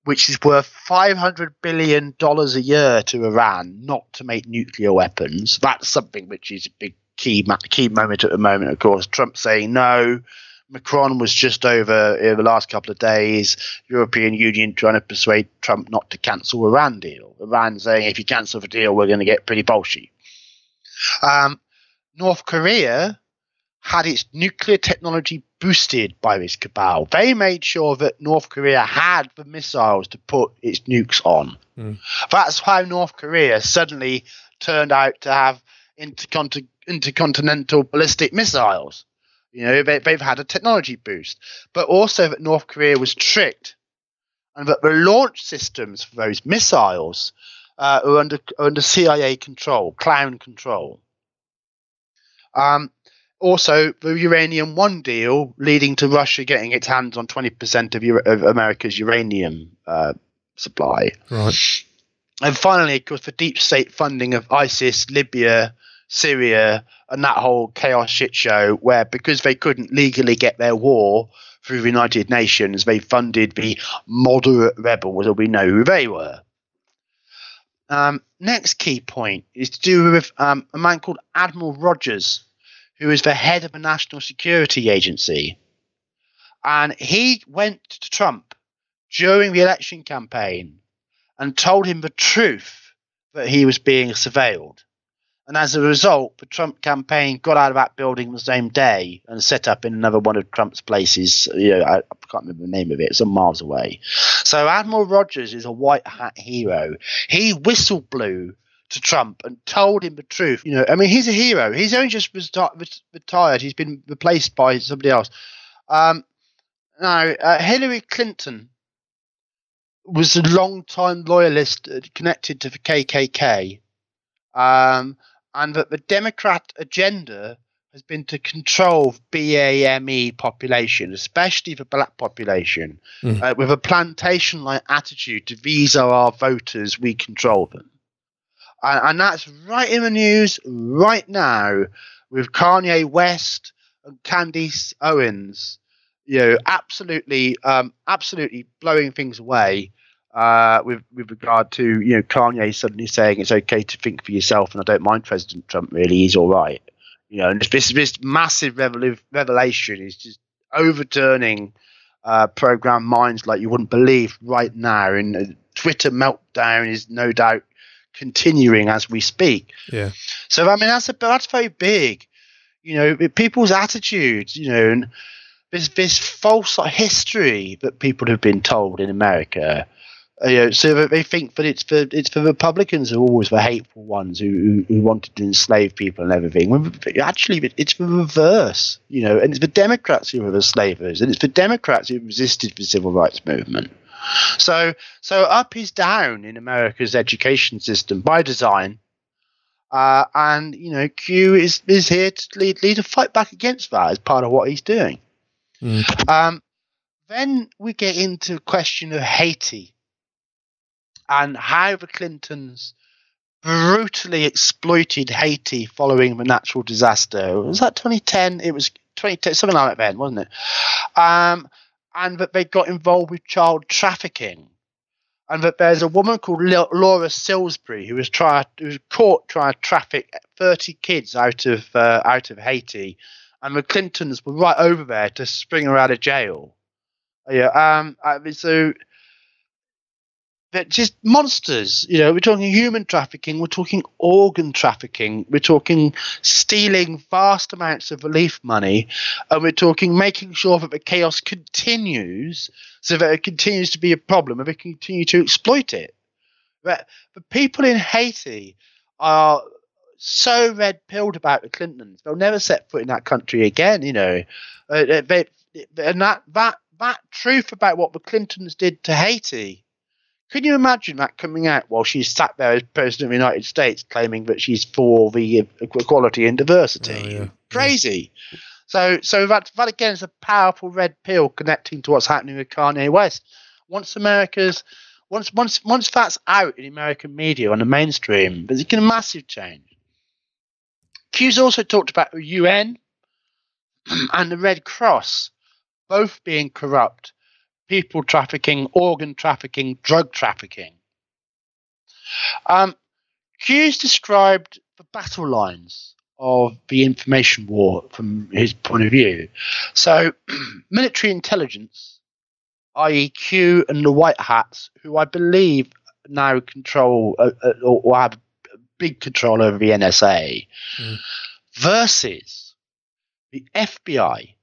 which is worth $500 billion a year to Iran, not to make nuclear weapons. That's something which is a big key moment at the moment, of course. Trump saying no. Macron was just over in the last couple of days. European Union trying to persuade Trump not to cancel Iran deal. Iran saying if you cancel the deal, we're going to get pretty bolshy. North Korea had its nuclear technology boosted by this cabal. They made sure that North Korea had the missiles to put its nukes on. That's how North Korea suddenly turned out to have intercontinental ballistic missiles. You know, they've had a technology boost, but also that North Korea was tricked, and that the launch systems for those missiles are under CIA control, clown control. Also, the Uranium One deal leading to Russia getting its hands on 20% of America's uranium supply. Right. And finally, of course, the deep state funding of ISIS, Libya, Syria, and that whole chaos shit show where, because they couldn't legally get their war through the United Nations, they funded the moderate rebels, or we know who they were. Next key point is to do with a man called Admiral Rogers, who is the head of the National Security Agency. And he went to Trump during the election campaign and told him the truth that he was being surveilled. And as a result, the Trump campaign got out of that building the same day and set up in another one of Trump's places. You know, I can't remember the name of it, some miles away. So Admiral Rogers is a white hat hero. He whistle blew to Trump and told him the truth. You know, I mean, he's a hero. He's only just retired. He's been replaced by somebody else. Now, Hillary Clinton was a long-time loyalist connected to the KKK. And that the Democrat agenda has been to control BAME population, especially the black population, with a plantation-like attitude to these are our voters, we control them. And that's right in the news right now with Kanye West and Candace Owens, you know, absolutely blowing things away. With regard to, you know, Kanye suddenly saying it's okay to think for yourself, and I don't mind President Trump, really, he's all right. You know, and this massive revelation is just overturning programmed minds like you wouldn't believe right now. And the Twitter meltdown is no doubt continuing as we speak. Yeah. So I mean that's very big. You know, people's attitudes. You know, and this false history that people have been told in America. You know, so that they think that it's for Republicans who are always the hateful ones who wanted to enslave people and everything. When actually, it's the reverse. You know, and it's the Democrats who are the slavers, and it's the Democrats who resisted the civil rights movement. So up is down in America's education system by design, and you know, Q is here to lead a fight back against that as part of what he's doing. Then we get into the question of Haiti. And how the Clintons brutally exploited Haiti following the natural disaster. Was that 2010? It was 2010, something like that then, wasn't it? And that they got involved with child trafficking. And that there's a woman called Laura Salisbury who was caught trying to traffic 30 kids out of Haiti. And the Clintons were right over there to spring her out of jail. Yeah. So they're just monsters. We're talking human trafficking, we're talking organ trafficking, we're talking stealing vast amounts of relief money, and we're talking making sure that the chaos continues, so that it continues to be a problem and they continue to exploit it. But the people in Haiti are so red-pilled about the Clintons; they'll never set foot in that country again. And that truth about what the Clintons did to Haiti. Can you imagine that coming out while she's sat there as President of the United States claiming that she's for the equality and diversity? Oh, yeah. Yeah. So that again is a powerful red pill connecting to what's happening with Kanye West. Once that's out in American media on the mainstream, there's a massive change. Q's also talked about the UN and the Red Cross both being corrupt. People trafficking, organ trafficking, drug trafficking. Q's described the battle lines of the information war from his point of view. So, military intelligence, i.e. Q and the White Hats, who I believe now control or have big control over the NSA, versus the FBI,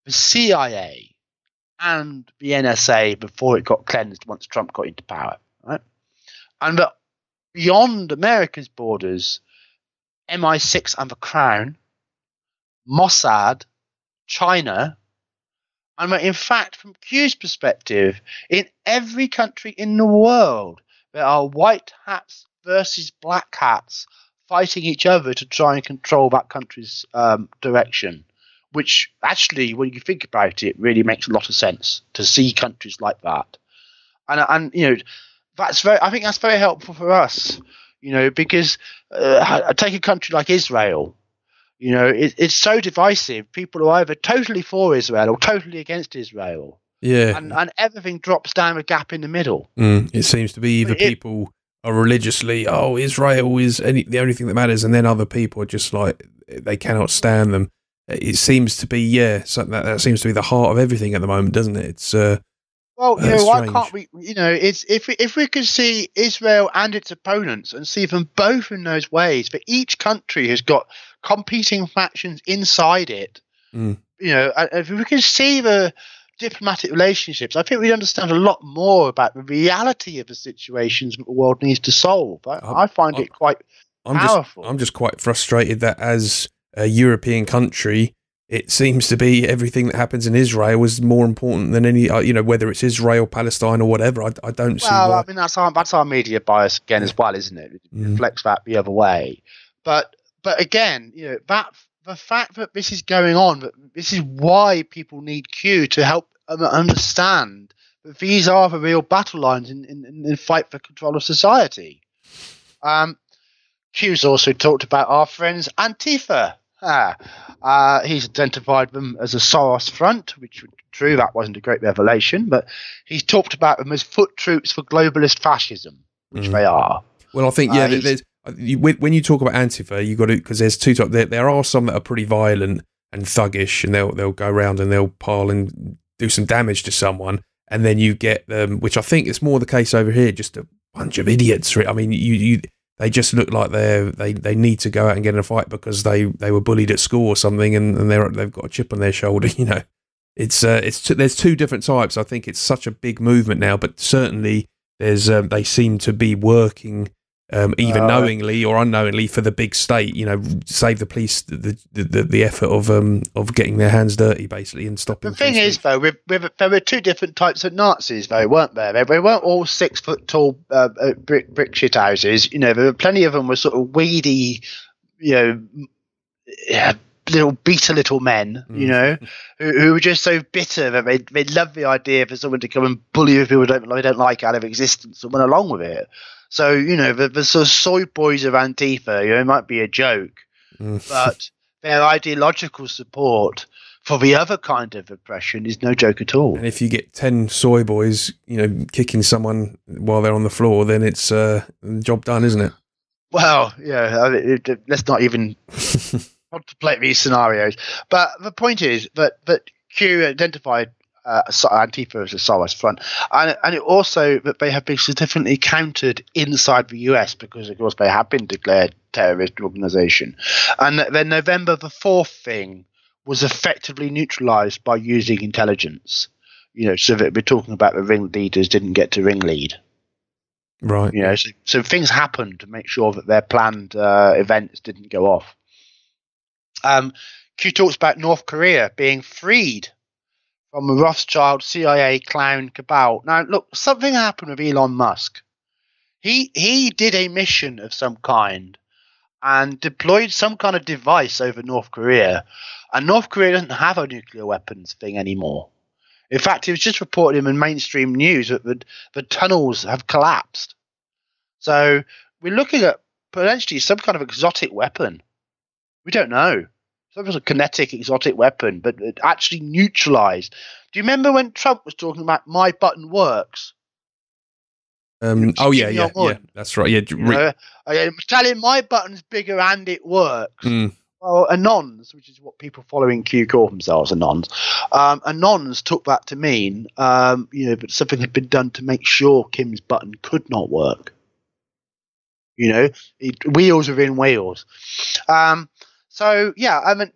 the CIA, and the NSA before it got cleansed once Trump got into power, right? And that beyond America's borders, MI6 and the Crown, Mossad, China, and that in fact, from Q's perspective, in every country in the world, there are white hats versus black hats fighting each other to try and control that country's direction. Which actually, when you think about it, really makes a lot of sense to see countries like that, and that's I think that's very helpful for us, because take a country like Israel, it's so divisive. People are either totally for Israel or totally against Israel, and everything drops down a gap in the middle. It seems to be either people are religiously, Israel is the only thing that matters, and then other people are just like they cannot stand them. It seems to be, that seems to be the heart of everything at the moment, doesn't it? It's why can't we? It's if we could see Israel and its opponents and see them both in those ways, but each country has got competing factions inside it. If we could see the diplomatic relationships, I think we'd understand a lot more about the reality of the situations that the world needs to solve. I find it quite powerful. I'm just quite frustrated that as a European country, it seems to be everything that happens in Israel is more important than any, whether it's Israel, Palestine, or whatever. I don't see. Well, I mean that's our media bias again as well, isn't it? It reflects that the other way. But again, that the fact that this is going on, this is why people need Q to help them understand that these are the real battle lines in the fight for control of society. Q's also talked about our friends Antifa. He's identified them as a Soros front, which was true. That wasn't a great revelation, but he's talked about them as foot troops for globalist fascism, which they are. Well, I think when you talk about Antifa, you got to, because there's two types. There are some that are pretty violent and thuggish, and they'll go around and they'll pile and do some damage to someone, and then you get them, which I think is more the case over here, just a bunch of idiots. I mean, they just look like they need to go out and get in a fight because they were bullied at school or something, and they've got a chip on their shoulder. There's two different types. I think it's such a big movement now, but certainly they seem to be working either knowingly or unknowingly for the big state. Save the police the effort of getting their hands dirty basically and stopping. The thing is, though, there were two different types of Nazis, though, weren't there? They weren't all 6 foot tall brick shit houses. There were plenty of them were sort of weedy, little men, who were just so bitter that they loved the idea for someone to come and bully people they don't like out of existence and went along with it. So, the sort of soy boys of Antifa, it might be a joke, but their ideological support for the other kind of oppression is no joke at all. And if you get 10 soy boys, kicking someone while they're on the floor, then it's job done, isn't it? Well, let's not even contemplate these scenarios. But the point is that Q identified Antifa as a Soros front, and it also that they have been significantly countered inside the US because, of course, they have been declared terrorist organisation, and the November the 4th thing was effectively neutralised by using intelligence. So that we're talking about the ringleaders didn't get to ringlead. Right. So things happened to make sure that their planned events didn't go off. Q talks about North Korea being freed from the Rothschild CIA clown cabal. Now, look, something happened with Elon Musk. He did a mission of some kind and deployed some kind of device over North Korea, and North Korea doesn't have a nuclear weapons thing anymore. In fact, it was just reported in the mainstream news that the tunnels have collapsed. So we're looking at potentially some kind of exotic weapon. We don't know. Some sort of kinetic exotic weapon, but it actually neutralized. Do you remember when Trump was talking about "my button works"? Yeah, that's right. Yeah, I'm telling my button's bigger and it works. Mm. Well, Anons, which is what people following Q call themselves, Anons. Anons took that to mean, but something had been done to make sure Kim's button could not work. Wheels within wheels. So yeah, I mean,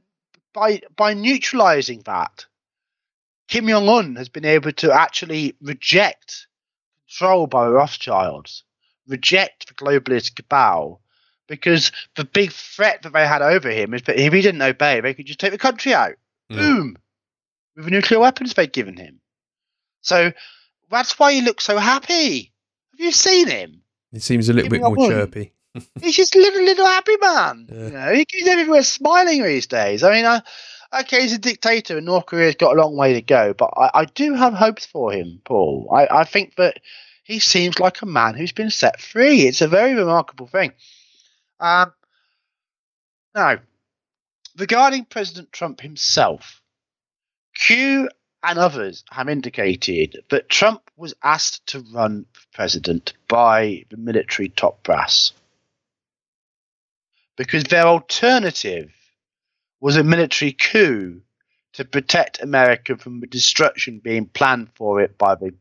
by neutralizing that, Kim Jong-un has been able to actually reject control by Rothschilds, reject the globalist cabal, because the big threat that they had over him is that if he didn't obey, they could just take the country out. Boom! With the nuclear weapons they'd given him. So that's why he looks so happy. Have you seen him? He seems a little bit more chirpy. He's just a little happy man. Yeah. He's everywhere smiling these days. I mean, okay, he's a dictator and North Korea's got a long way to go, but I do have hopes for him, Paul. I think that he seems like a man who's been set free. It's a very remarkable thing. Now, regarding President Trump himself, Q and others have indicated that Trump was asked to run for president by the military top brass because their alternative was a military coup to protect America from the destruction being planned for it by the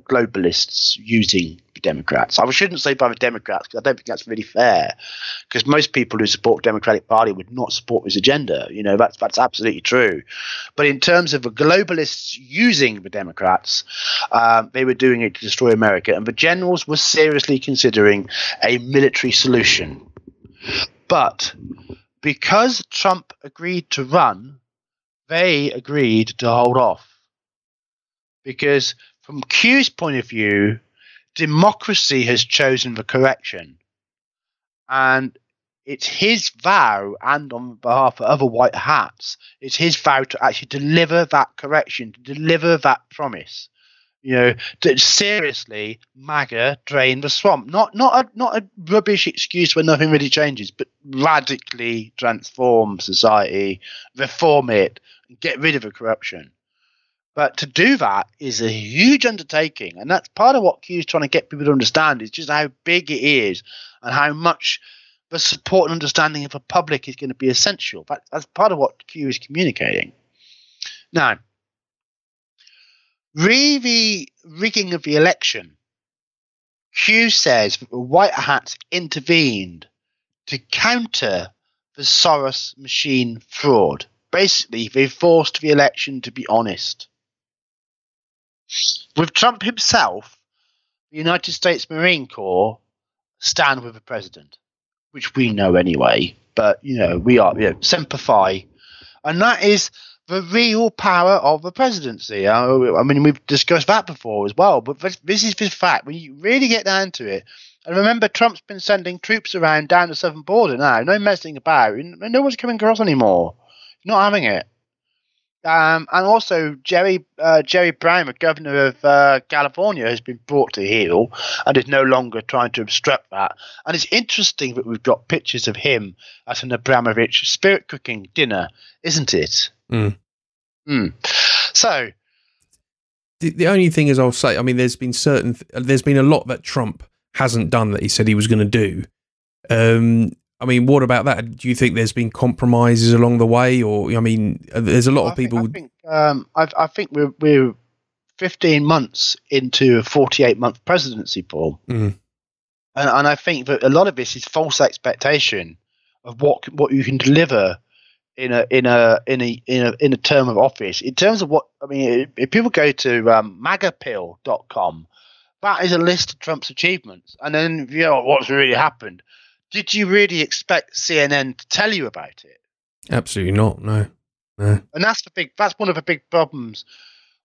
globalists using the Democrats. I shouldn't say by the Democrats because I don't think that's really fair, because most people who support the Democratic Party would not support this agenda. That's absolutely true. But in terms of the globalists using the Democrats, they were doing it to destroy America, and the generals were seriously considering a military solution. But because Trump agreed to run, they agreed to hold off. Because from Q's point of view, democracy has chosen the correction. And it's his vow, and on behalf of other white hats, it's his vow to actually deliver that correction, to deliver that promise. To seriously, MAGA, drain the swamp. Not a rubbish excuse where nothing really changes, but radically transform society, reform it, and get rid of the corruption. But to do that is a huge undertaking, and that's part of what Q is trying to get people to understand, is just how big it is and how much the support and understanding of the public is going to be essential. That's part of what Q is communicating. Now, the rigging of the election, Q says that the White Hats intervened to counter the Soros machine fraud. Basically, they forced the election to be honest. With Trump himself, the United States Marine Corps stand with the president, which we know anyway, but we are semper fi, and that is the real power of the presidency. I mean, we've discussed that before as well, but this is the fact when you really get down to it. And remember, Trump's been sending troops around down the southern border now, no messing about, no one's coming across anymore. He's not having it. And also, Jerry Brown, the governor of California, has been brought to heel and is no longer trying to obstruct that. And it's interesting that we've got pictures of him at an Abramovich spirit cooking dinner, isn't it? Mm. So, the only thing is, I'll say, I mean, there's been a lot that Trump hasn't done that he said he was going to do. I mean, what about that? Do you think there's been compromises along the way, or I mean, there's a lot of people. I think we're 15 months into a 48-month presidency, Paul, and I think that a lot of this is false expectation of what you can deliver in a term of office. In terms of what I mean, if people go to magapill.com, that is a list of Trump's achievements, and then what's really happened. Did you really expect CNN to tell you about it? Absolutely not. No. And that's one of the big problems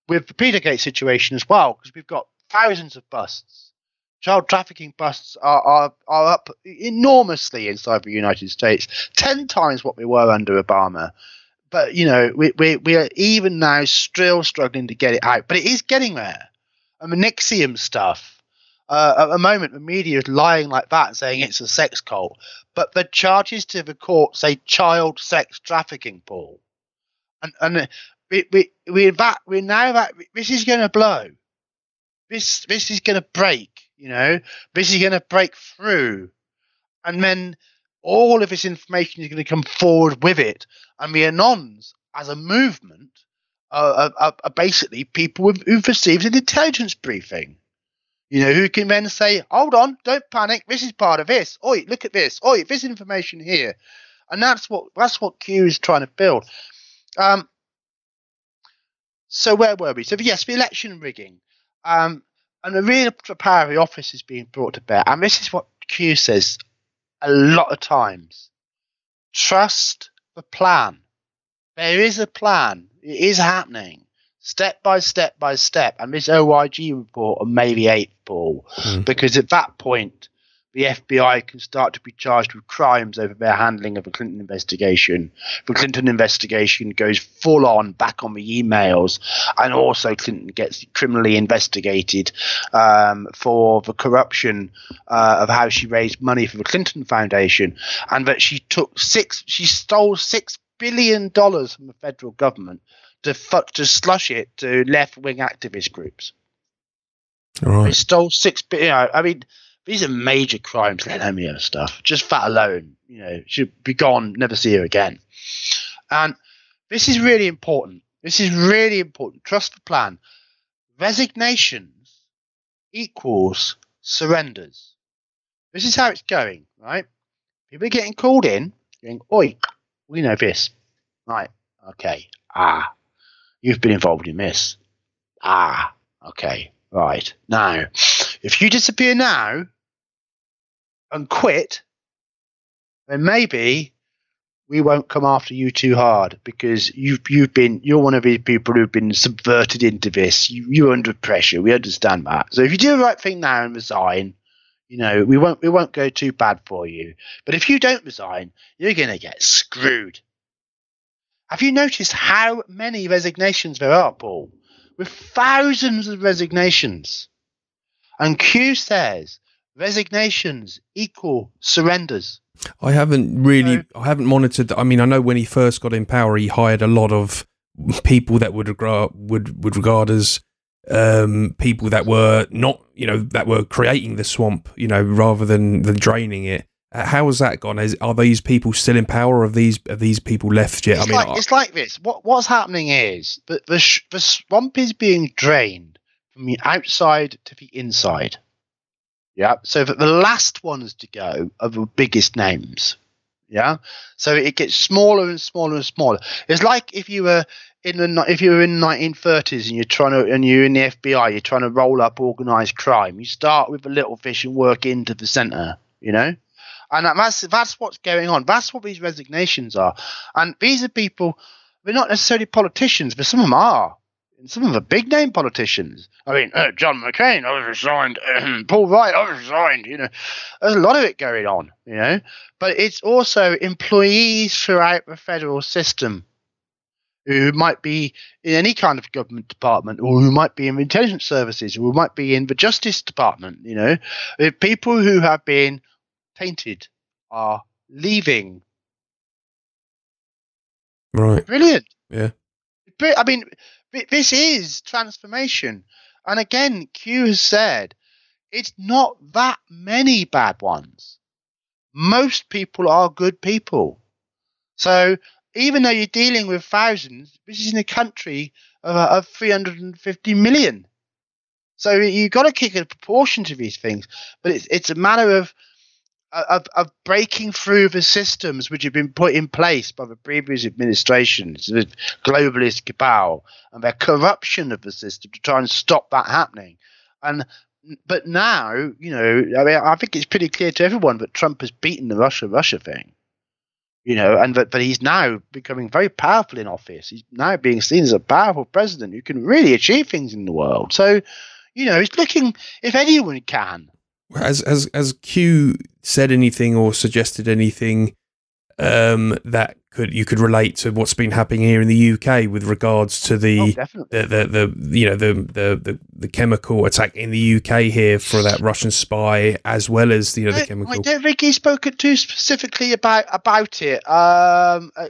with the Petergate situation as well, because we've got thousands of busts. Child trafficking busts are up enormously inside the United States, 10 times what we were under Obama. But we are even now still struggling to get it out. But it is getting there. And the Nixium stuff. At the moment, the media is lying like that and saying it's a sex cult. But the charges to the court say child sex trafficking, Paul. And we're now that this is going to blow. This is going to break. This is going to break through. And then all of this information is going to come forward with it. And the Anons, as a movement, are basically people who've received an intelligence briefing. Who can then say, hold on, don't panic, this is part of this. Oi, look at this. Oi, this information here. And that's what Q is trying to build. So where were we? So yes, the election rigging. And the real power of the office is being brought to bear. And this is what Q says a lot of times. Trust the plan. There is a plan. It is happening. Step by step by step. And this OIG report on May the 8th, Paul, because at that point, the FBI can start to be charged with crimes over their handling of the Clinton investigation. The Clinton investigation goes full on back on the emails, and also Clinton gets criminally investigated for the corruption of how she raised money for the Clinton Foundation, and that she stole $6 billion from the federal government to slush it to left-wing activist groups. All right. They stole $6 billion. I mean, these are major crimes, let alone the other stuff. Just that alone, should be gone, never see her again. And this is really important. Trust the plan. Resignations equals surrenders. This is how it's going, right? People are getting called in, going, oi, we know this. Right, okay. You've been involved in this. Okay, right. Now, if you disappear now and quit, then maybe we won't come after you too hard, because you're one of these people who've been subverted into this. You're under pressure. We understand that. So if you do the right thing now and resign, we won't go too bad for you. But if you don't resign, you're going to get screwed. Have you noticed how many resignations there are, Paul? With thousands of resignations. And Q says resignations equal surrenders. I haven't monitored. I mean, I know when he first got in power, he hired a lot of people that would regard as people that were not, that were creating the swamp, rather than draining it. How has that gone? Are these people still in power? Or have these people left yet? It's like this. What's happening is that the swamp is being drained from the outside to the inside. Yeah. So that the last ones to go are the biggest names. Yeah. So it gets smaller and smaller and smaller. It's like if you were in the 1930s and you're in the FBI, you're trying to roll up organized crime. You start with the little fish and work into the center. And that's what's going on. That's what these resignations are. And these are people, they're not necessarily politicians, but some of them are. And some of them are big-name politicians. I mean, John McCain, I was resigned. Paul Wright, I was resigned. There's a lot of it going on, But it's also employees throughout the federal system who might be in any kind of government department, or who might be in intelligence services, or who might be in the Justice Department, People who have been tainted are leaving. Right. Brilliant. Yeah. I mean, this is transformation. And again, Q has said it's not that many bad ones. most people are good people. So even though you're dealing with thousands, this is in a country of 350 million. So you've got to kick a proportion to these things. But it's a matter of breaking through the systems which have been put in place by the previous administrations, the globalist cabal, and their corruption of the system to try and stop that happening. But now, I think it's pretty clear to everyone that Trump has beaten the Russia thing. But he's now becoming very powerful in office. He's now being seen as a powerful president who can really achieve things in the world. So, he's looking, if anyone can. Has Q said anything or suggested anything that you could relate to what's been happening here in the UK with regards to the chemical attack in the UK here for that Russian spy, as well as the chemical? I don't think he's spoken too specifically about it,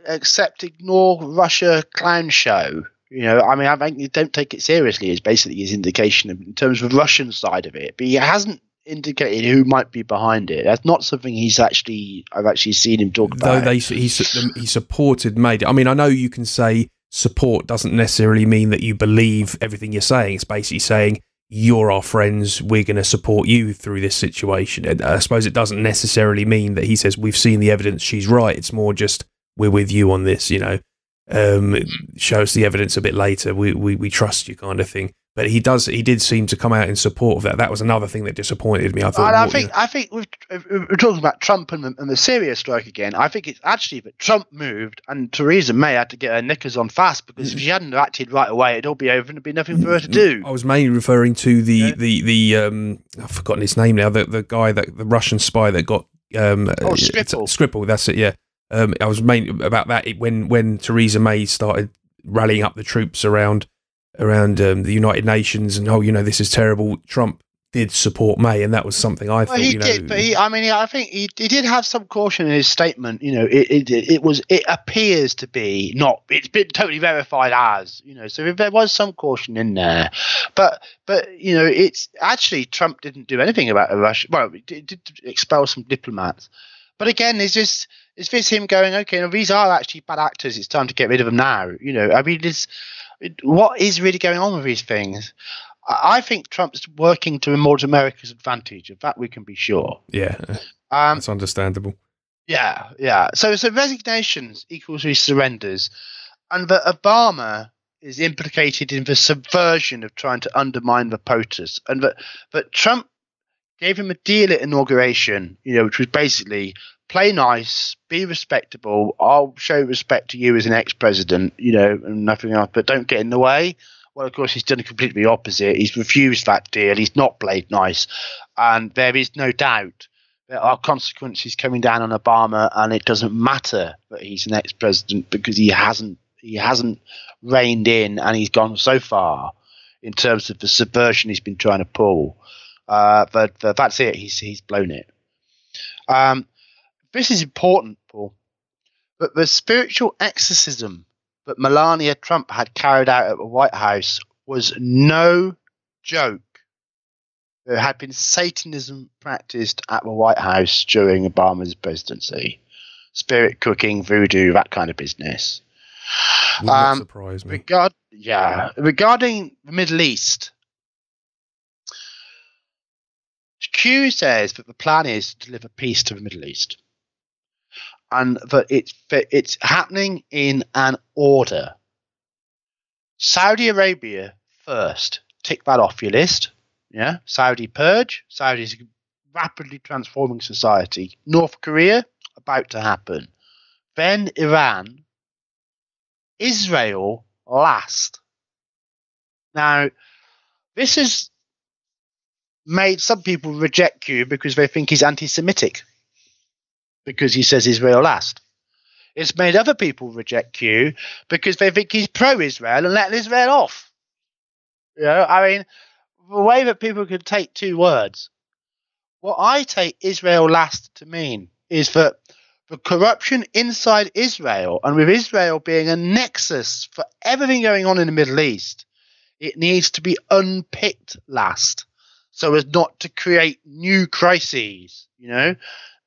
except ignore Russia clown show. I think you don't take it seriously is basically his indication in terms of the Russian side of it, but he hasn't indicated who might be behind it. That's not something I've actually seen him talk about. Though he supported May. I mean, I know you can say support doesn't necessarily mean that you believe everything you're saying. It's basically saying you're our friends, we're going to support you through this situation. And I suppose it doesn't necessarily mean that he says we've seen the evidence, she's right. It's more just we're with you on this. Show us the evidence a bit later. We trust you, kind of thing. But he did seem to come out in support of that. That was another thing that disappointed me. I think we're talking about Trump and the Syria strike again. I think it's actually that Trump moved and Theresa May had to get her knickers on fast, because if she hadn't acted right away, it'd all be over and there'd be nothing for her to do. I was mainly referring to the I've forgotten his name now. The guy the Russian spy that got Skripal. That's it. Yeah. I was mainly about that when Theresa May started rallying up the troops around the United Nations and this is terrible. Trump did support May, and that was something I thought. He did, but I think he did have some caution in his statement. It appears to be not. It's been totally verified as So if there was some caution in there, but it's actually Trump didn't do anything about Russia. Well, he did expel some diplomats, but again, is this him going, okay, these are actually bad actors. It's time to get rid of them now. What is really going on with these things? I think Trump's working towards America's advantage. Of that, we can be sure. Yeah, that's understandable. Yeah. So resignations equals his surrenders, and that Obama is implicated in the subversion of trying to undermine the POTUS, and that Trump gave him a deal at inauguration, which was basically play nice, be respectable. I'll show respect to you as an ex-president, and nothing else, but don't get in the way. Well, of course, he's done completely opposite. He's refused that deal. He's not played nice. And there is no doubt there are consequences coming down on Obama, and it doesn't matter that he's an ex-president, because he hasn't reined in, and he's gone so far in terms of the subversion he's been trying to pull. But that's it. He's blown it. This is important, Paul, but the spiritual exorcism that Melania Trump had carried out at the White House was no joke. There had been Satanism practiced at the White House during Obama's presidency. Spirit cooking, voodoo, that kind of business. Would not surprise me. Regarding the Middle East, Q says that the plan is to deliver peace to the Middle East, and that it's happening in an order. Saudi Arabia first. Tick that off your list. Yeah, Saudi purge. Saudi's a rapidly transforming society. North Korea, about to happen. Then Iran. Israel last. Now, this has made some people reject Q because they think he's anti-Semitic, because he says Israel last. It's made other people reject Q because they think he's pro-Israel and letting Israel off. The way that people can take two words. What I take Israel last to mean is that the corruption inside Israel, and with Israel being a nexus for everything going on in the Middle East, it needs to be unpicked last, so as not to create new crises.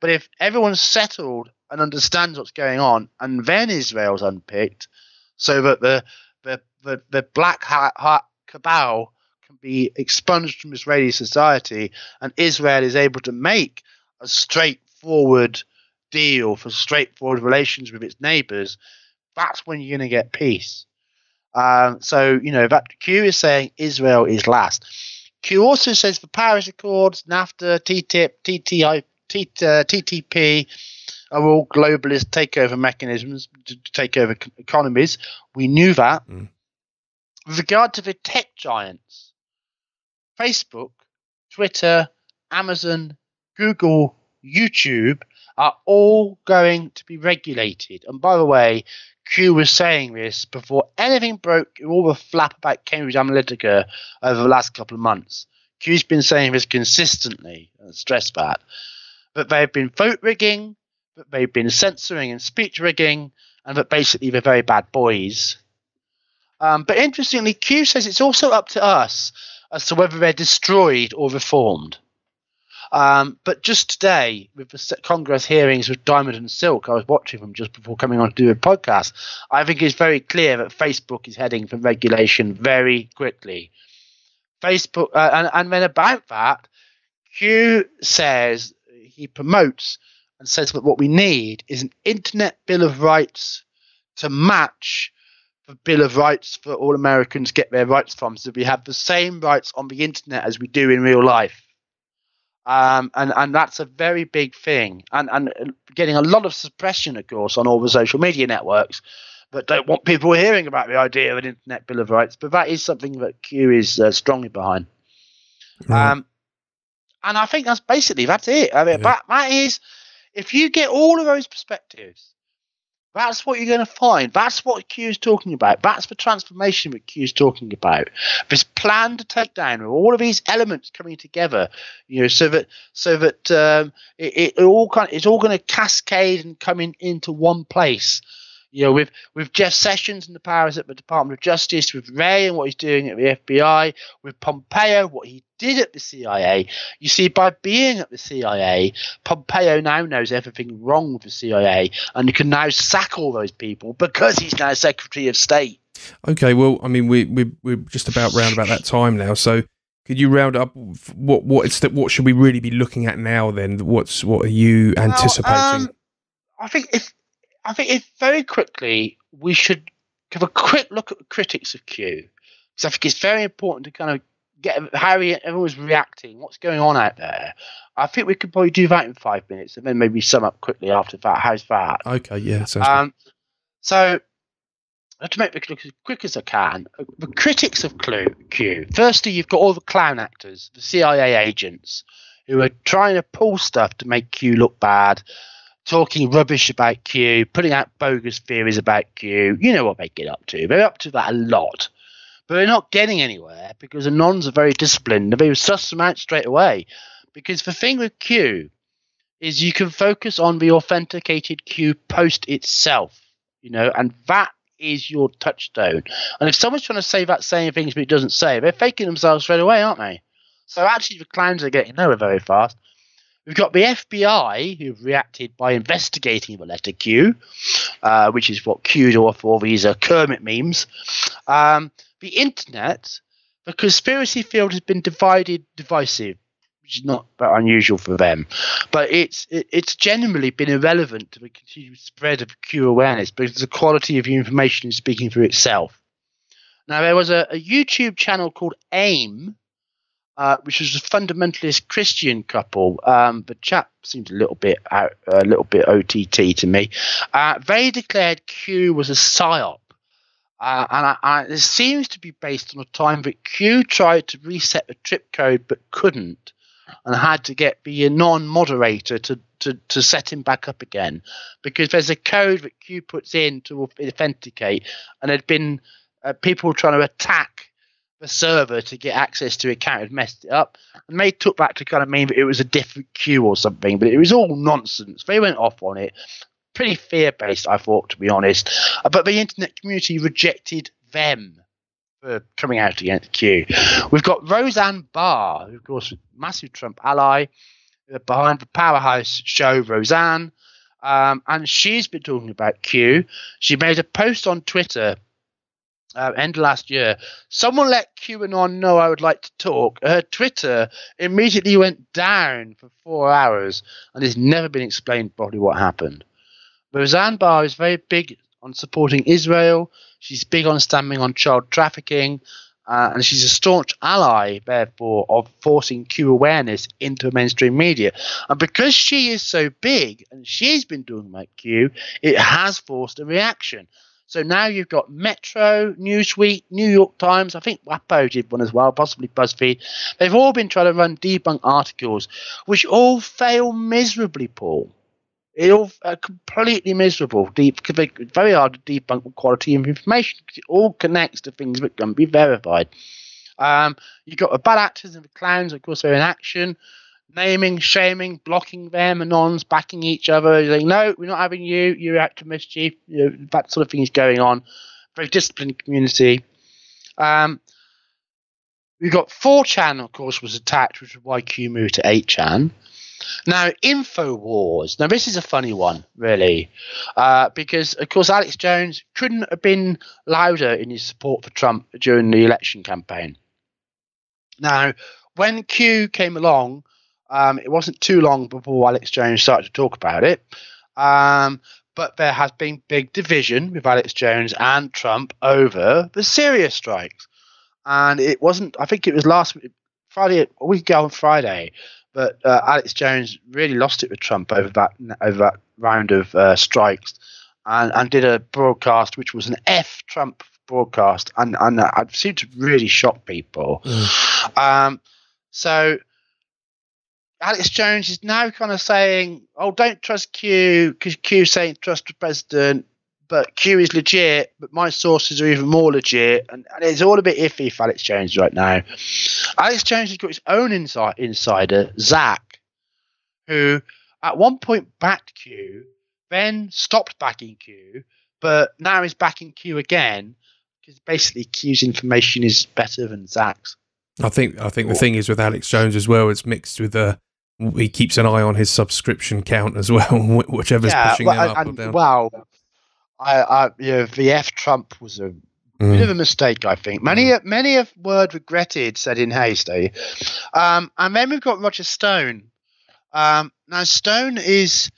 But if everyone's settled and understands what's going on, and then Israel's unpicked, so that the black hat cabal can be expunged from Israeli society, and Israel is able to make a straightforward deal for straightforward relations with its neighbors, that's when you're going to get peace. So, that Q is saying Israel is last. Q also says the Paris Accords, NAFTA, TTIP, TTP are all globalist takeover mechanisms to take over economies. We knew that. With regard to the tech giants, Facebook, Twitter, Amazon, Google, YouTube are all going to be regulated. And by the way, Q was saying this before anything broke, all the flap about Cambridge Analytica over the last couple of months. Q's been saying this consistently, and stress that they've been vote rigging, that they've been censoring and speech rigging, and that basically they're very bad boys. But interestingly, Q says it's also up to us as to whether they're destroyed or reformed. But just today, with the Congress hearings with Diamond and Silk, I was watching them just before coming on to do a podcast. I think it's very clear that Facebook is heading for regulation very quickly. Facebook, and then about that, Q says he promotes and says that what we need is an Internet Bill of Rights to match the Bill of Rights for all Americans get their rights from, so we have the same rights on the internet as we do in real life. And that's a very big thing, and getting a lot of suppression, of course, on all the social media networks that don't want people hearing about the idea of an Internet Bill of Rights. But that is something that Q is strongly behind. And I think that's it. I mean, that is, if you get all of those perspectives, that's what you're going to find. That's what Q is talking about. That's the transformation that Q is talking about. This plan to take down with all of these elements coming together, so that it's all going to cascade and come into one place. With Jeff Sessions and the powers at the Department of Justice, with Wray and what he's doing at the FBI, with Pompeo, what he did at the CIA. You see, by being at the CIA, Pompeo now knows everything wrong with the CIA, and he can now sack all those people because he's now Secretary of State. Okay, well, I mean, we're just about round about that time now, so could you round up what should we really be looking at now then? What are you anticipating? I think if very quickly we should have a quick look at the critics of Q, because I think it's very important to kind of get how everyone's reacting, what's going on out there. I think we could probably do that in 5 minutes, and then maybe sum up quickly after that. How's that? Okay, yeah, sounds good. So, to make this look as quick as I can, the critics of Q. Firstly, you've got all the clown actors, the CIA agents, who are trying to pull stuff to make Q look bad, talking rubbish about Q, putting out bogus theories about Q. You know what they get up to. They're up to that a lot. But they're not getting anywhere because the Anons are very disciplined. They suss them out straight away. Because the thing with Q is you can focus on the authenticated Q post itself, and that is your touchstone. And if someone's trying to say that saying things but it doesn't say, they're faking themselves straight away, aren't they? So actually the clowns are getting nowhere very fast. We've got the FBI who've reacted by investigating the letter Q, which is what Q's are for these Kermit memes. The internet, the conspiracy field has been divisive, which is not that unusual for them. But it's generally been irrelevant to the continued spread of Q awareness because the quality of the information is speaking for itself. Now, there was a YouTube channel called AIM, which was a fundamentalist Christian couple. The chap seemed a little bit OTT to me. They declared Q was a psyop, and it seems to be based on a time that Q tried to reset the trip code but couldn't, and had to get the non-moderator to set him back up again, because there's a code that Q puts in to authenticate, and there'd been people trying to attack the server to get access to it, had messed it up, and they took that to kind of mean that it was a different Q or something, but it was all nonsense. They went off on it. Pretty fear-based, I thought, to be honest. But the internet community rejected them for coming out against Q. We've got Roseanne Barr, who, of course, massive Trump ally, behind the powerhouse show Roseanne. And she's been talking about Q. She made a post on Twitter end of last year. Someone let QAnon know I would like to talk. Her Twitter immediately went down for 4 hours, and it's never been explained properly what happened. Roseanne Barr is very big on supporting Israel. She's big on standing on child trafficking. And she's a staunch ally, therefore, of forcing Q awareness into mainstream media. And because she is so big and she's been doing like Q, it has forced a reaction. So now you've got Metro, Newsweek, New York Times. I think WAPO did one as well, possibly BuzzFeed. They've all been trying to run debunk articles, which all fail miserably, Paul. It all completely miserable. Very hard to debunk the quality of information because it all connects to things that can be verified. You've got the bad actors and the clowns, of course, they're in action, naming, shaming, blocking them, anons, backing each other. Saying, no, we're not having you. You're out to mischief. You know, that sort of thing is going on. Very disciplined community. We've got 4chan, of course, was attacked, which is why Q moved to 8chan. Now, InfoWars. Now, this is a funny one, really, because, of course, Alex Jones couldn't have been louder in his support for Trump during the election campaign. Now, when Q came along, it wasn't too long before Alex Jones started to talk about it, but there has been big division with Alex Jones and Trump over the Syria strikes. And it wasn't, I think it was last Friday, a week ago on Friday, but Alex Jones really lost it with Trump over that round of strikes, and did a broadcast which was an F-Trump broadcast, and it seemed to really shock people. So Alex Jones is now kind of saying, "Oh, don't trust Q because Q's saying trust the president." But Q is legit, but my sources are even more legit. And it's all a bit iffy for Alex Jones right now. Alex Jones has got his own insider, Zach, who at one point backed Q, then stopped backing Q, but now is backing Q again because basically Q's information is better than Zach's. I think the thing is with Alex Jones as well, it's mixed with he keeps an eye on his subscription count as well, whichever's pushing them up or down. Wow. The F Trump was a bit of a mistake, I think. Many a word regretted, said in haste. And then we've got Roger Stone. Now Stone has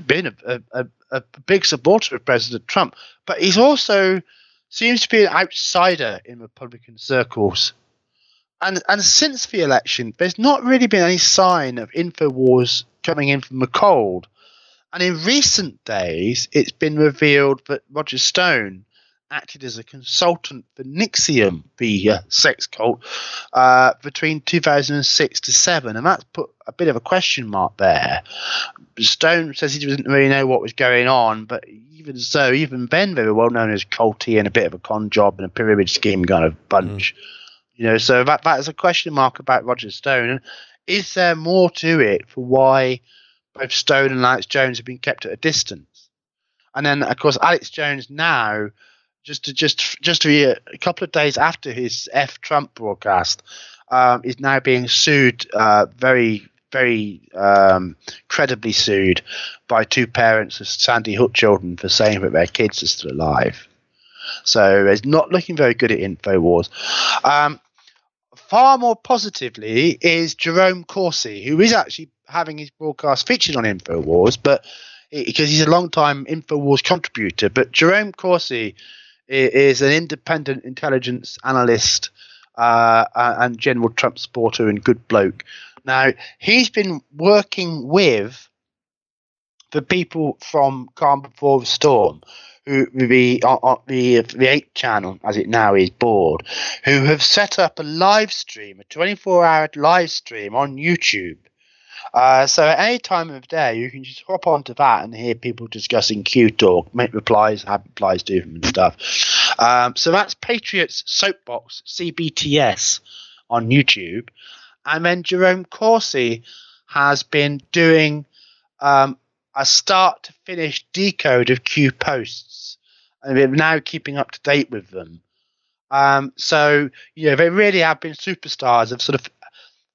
been a big supporter of President Trump, but he's also seems to be an outsider in Republican circles. And since the election, there's not really been any sign of InfoWars coming in from the cold. And in recent days, it's been revealed that Roger Stone acted as a consultant for NXIVM, the sex cult, between 2006 to 2007. And that's put a bit of a question mark there. Stone says he doesn't really know what was going on, but even so, even then, they were well known as culty and a bit of a con job and a pyramid scheme kind of bunch. So that is a question mark about Roger Stone. And is there more to it for why both Stone and Alex Jones have been kept at a distance? And then, of course, Alex Jones now, just a couple of days after his F Trump broadcast, is now being sued, very, very credibly sued by two parents of Sandy Hook children for saying that their kids are still alive. So it's not looking very good at InfoWars. Far more positively is Jerome Corsi, who is actually having his broadcast featured on InfoWars, but because he's a long-time InfoWars contributor. But Jerome Corsi is an independent intelligence analyst and general Trump supporter and good bloke. Now, he's been working with the people from Calm Before the Storm, who the 8 channel, as it now is, board, who have set up a live stream, a 24-hour live stream on YouTube. So at any time of day, you can just hop onto that and hear people discussing Q talk, make replies, have replies to them and stuff. So that's Patriots Soapbox, CBTS, on YouTube. And then Jerome Corsi has been doing a start to finish decode of Q posts, and we're now keeping up to date with them. So they really have been superstars of sort of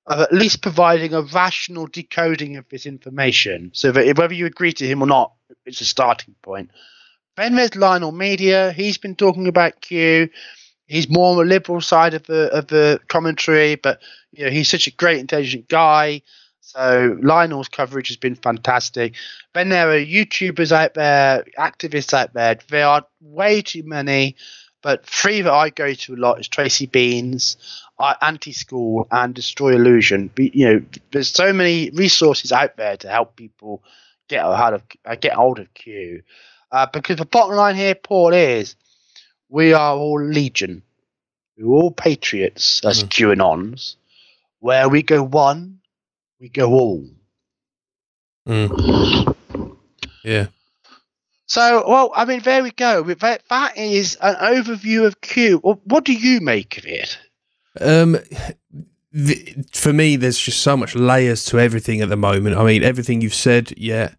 of at least providing a rational decoding of this information, so that whether you agree to him or not, it's a starting point. Then there's Lionel Media. He's been talking about Q. He's more on the liberal side of the commentary, but he's such a great, intelligent guy. So Lionel's coverage has been fantastic. Then there are YouTubers out there, activists out there. There are way too many, but three that I go to a lot is Tracy Beans, Anti-School, and Destroy Illusion. There's so many resources out there to help people get hold of Q. Because the bottom line here, Paul, is we are all legion. We're all patriots as QAnons. Where we go one, we go all. Yeah. So, well, I mean, there we go. That is an overview of Q. What do you make of it? For me, there's just so much layers to everything at the moment. I mean, everything you've said, yeah.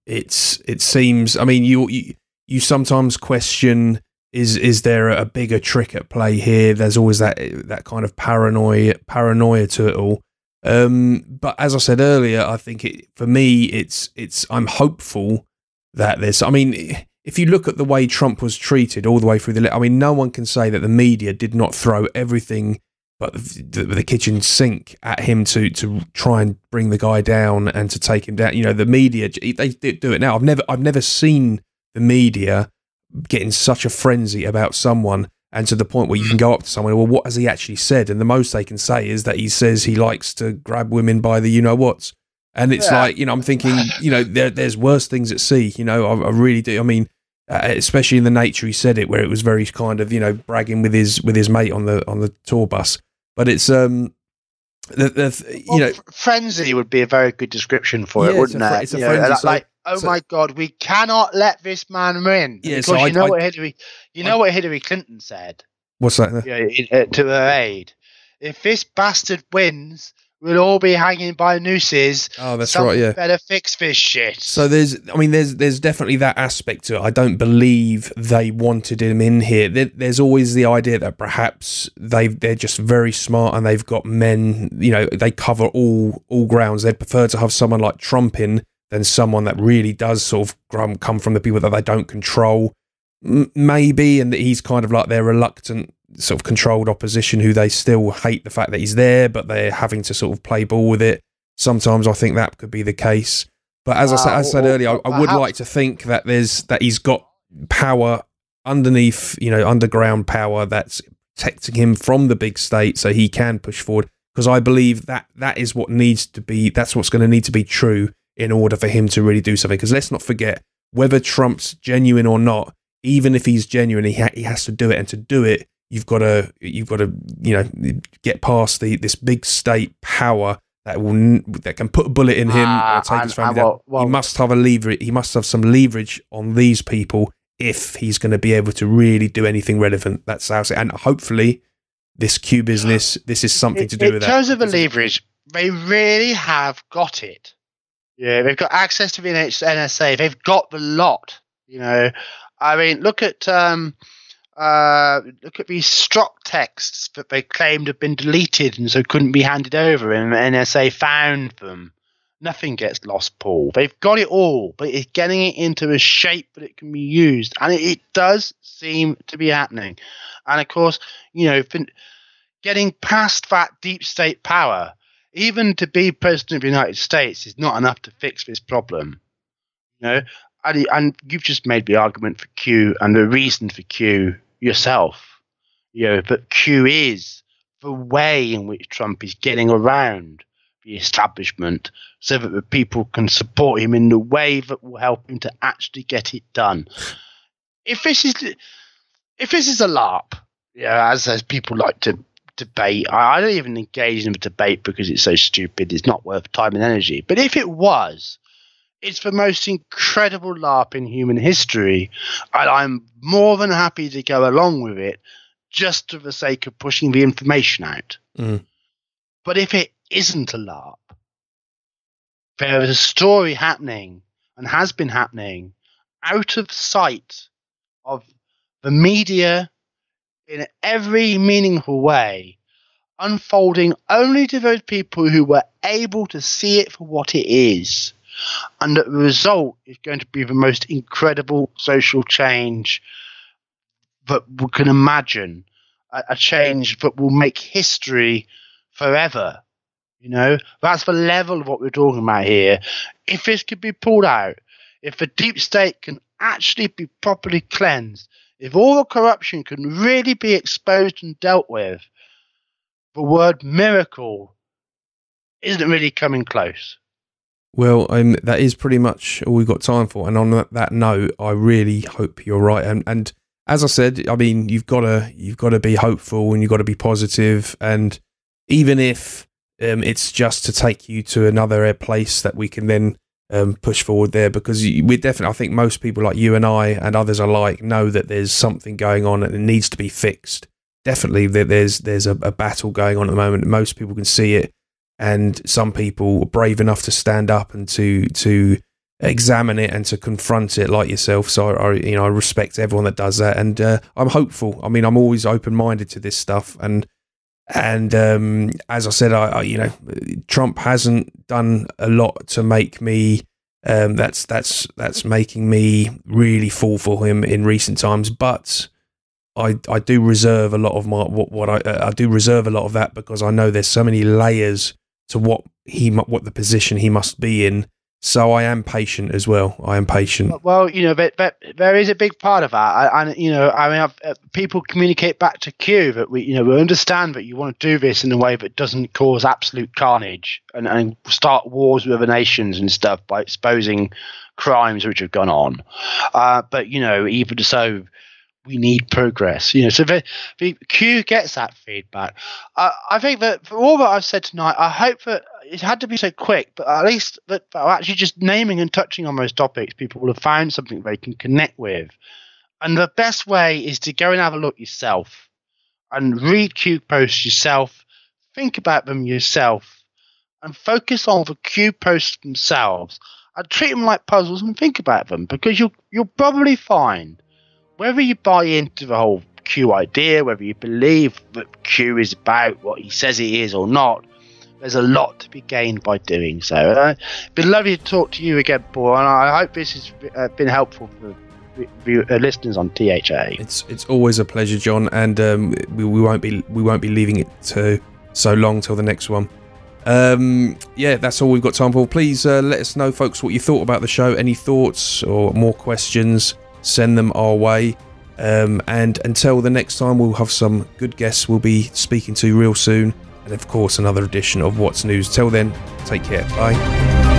It seems. I mean, you sometimes question: is there a bigger trick at play here? There's always that kind of paranoia to it all. But as I said earlier, I think for me, it's I'm hopeful that there's. I mean, if you look at the way Trump was treated all the way through I mean, no one can say that the media did not throw everything but the kitchen sink at him to try and bring the guy down and to take him down. The media, they do it now. I've never seen the media get in such a frenzy about someone, and to the point where you can go up to someone, well, what has he actually said? And the most they can say is that he says he likes to grab women by the you-know-whats. And it's like, I'm thinking, there's worse things at sea. I really do. I mean, especially in the nature he said it, where it was very kind of, bragging with his mate on the tour bus. But it's frenzy would be a very good description for it, wouldn't it? It's a frenzy. My God, we cannot let this man win. Yeah, because what Hillary Clinton said. What's that? To her aide, if this bastard wins, we'll all be hanging by nooses. Oh, that's right. Yeah, better fix this shit. So there's definitely that aspect to it. I don't believe they wanted him in here. There's always the idea that perhaps they're just very smart and they've got men. They cover all grounds. They'd prefer to have someone like Trump in than someone that really does sort of come from the people that they don't control. Maybe, and that he's kind of like their reluctant, sort of controlled opposition who they still hate the fact that he's there, but they're having to sort of play ball with it. Sometimes I think that could be the case. But as I said earlier, I would like to think that he's got power underneath, underground power that's protecting him from the big state, so he can push forward. Because I believe that is what needs to be. That's what's going to need to be true in order for him to really do something. Because let's not forget, whether Trump's genuine or not, even if he's genuine, he has to do it, and to do it, you've got to get past this big state power that can put a bullet in him or take his family down. He must have He must have some leverage on these people if he's going to be able to really do anything relevant. That's how. And hopefully, this Q business, this is something to do with that. In terms of the leverage, they really have got it. Yeah, they've got access to the NSA. They've got the lot. I mean, look at these struck texts that they claimed have been deleted and so couldn't be handed over, and the NSA found them. Nothing gets lost, Paul. They've got it all, but it's getting it into a shape that it can be used, and it does seem to be happening. And of course, getting past that deep state power, even to be president of the United States, is not enough to fix this problem. And you've just made the argument for Q and the reason for Q yourself. But Q is the way in which Trump is getting around the establishment so that the people can support him in the way that will help him to actually get it done. If this is a LARP, as people like to debate, I don't even engage in a debate because it's so stupid. It's not worth time and energy. But if it was, it's the most incredible LARP in human history, and I'm more than happy to go along with it just for the sake of pushing the information out. But if it isn't a LARP, there is a story happening and has been happening out of sight of the media in every meaningful way, unfolding only to those people who were able to see it for what it is. And the result is going to be the most incredible social change that we can imagine, a change that will make history forever. You know, that's the level of what we're talking about here. If this could be pulled out, if the deep state can actually be properly cleansed, if all the corruption can really be exposed and dealt with, the word miracle isn't really coming close. Well, that is pretty much all we've got time for. And on that note, I really hope you're right. And as I said, I mean, you've got to be hopeful and you've got to be positive. And even if it's just to take you to another place that we can then push forward there, because we're definitely, I think most people like you and I and others alike know that there's something going on and it needs to be fixed. Definitely, there's a battle going on at the moment. Most people can see it. And some people are brave enough to stand up and to examine it and to confront it, like yourself. So I respect everyone that does that, and I'm hopeful. I mean, I'm always open-minded to this stuff, and as I said, Trump hasn't done a lot to make me. That's making me really fall for him in recent times, but I do reserve a lot of I do reserve a lot of that, because I know there's so many layers to what the position he must be in. So I am patient as well. I am patient. Well, but there is a big part of that, and people communicate back to Q that we understand that you want to do this in a way that doesn't cause absolute carnage and start wars with other nations and stuff by exposing crimes which have gone on. But even so, we need progress. So the Q gets that feedback. I think that for all that I've said tonight, I hope that it had to be so quick, but at least that actually just naming and touching on those topics, people will have found something they can connect with. And the best way is to go and have a look yourself and read Q posts yourself, think about them yourself, and focus on the Q posts themselves and treat them like puzzles and think about them, because you'll probably find, whether you buy into the whole Q idea, whether you believe that Q is about what he says it is or not, there's a lot to be gained by doing so. It's been lovely to talk to you again, Paul, and I hope this has been helpful for listeners on THA. It's always a pleasure, John, and we won't be leaving it to so long till the next one. Yeah, that's all we've got time for. Please let us know, folks, what you thought about the show. Any thoughts or more questions, send them our way. And until the next time, we'll have some good guests we'll be speaking to real soon, and of course another edition of What's News. Till then, take care. Bye.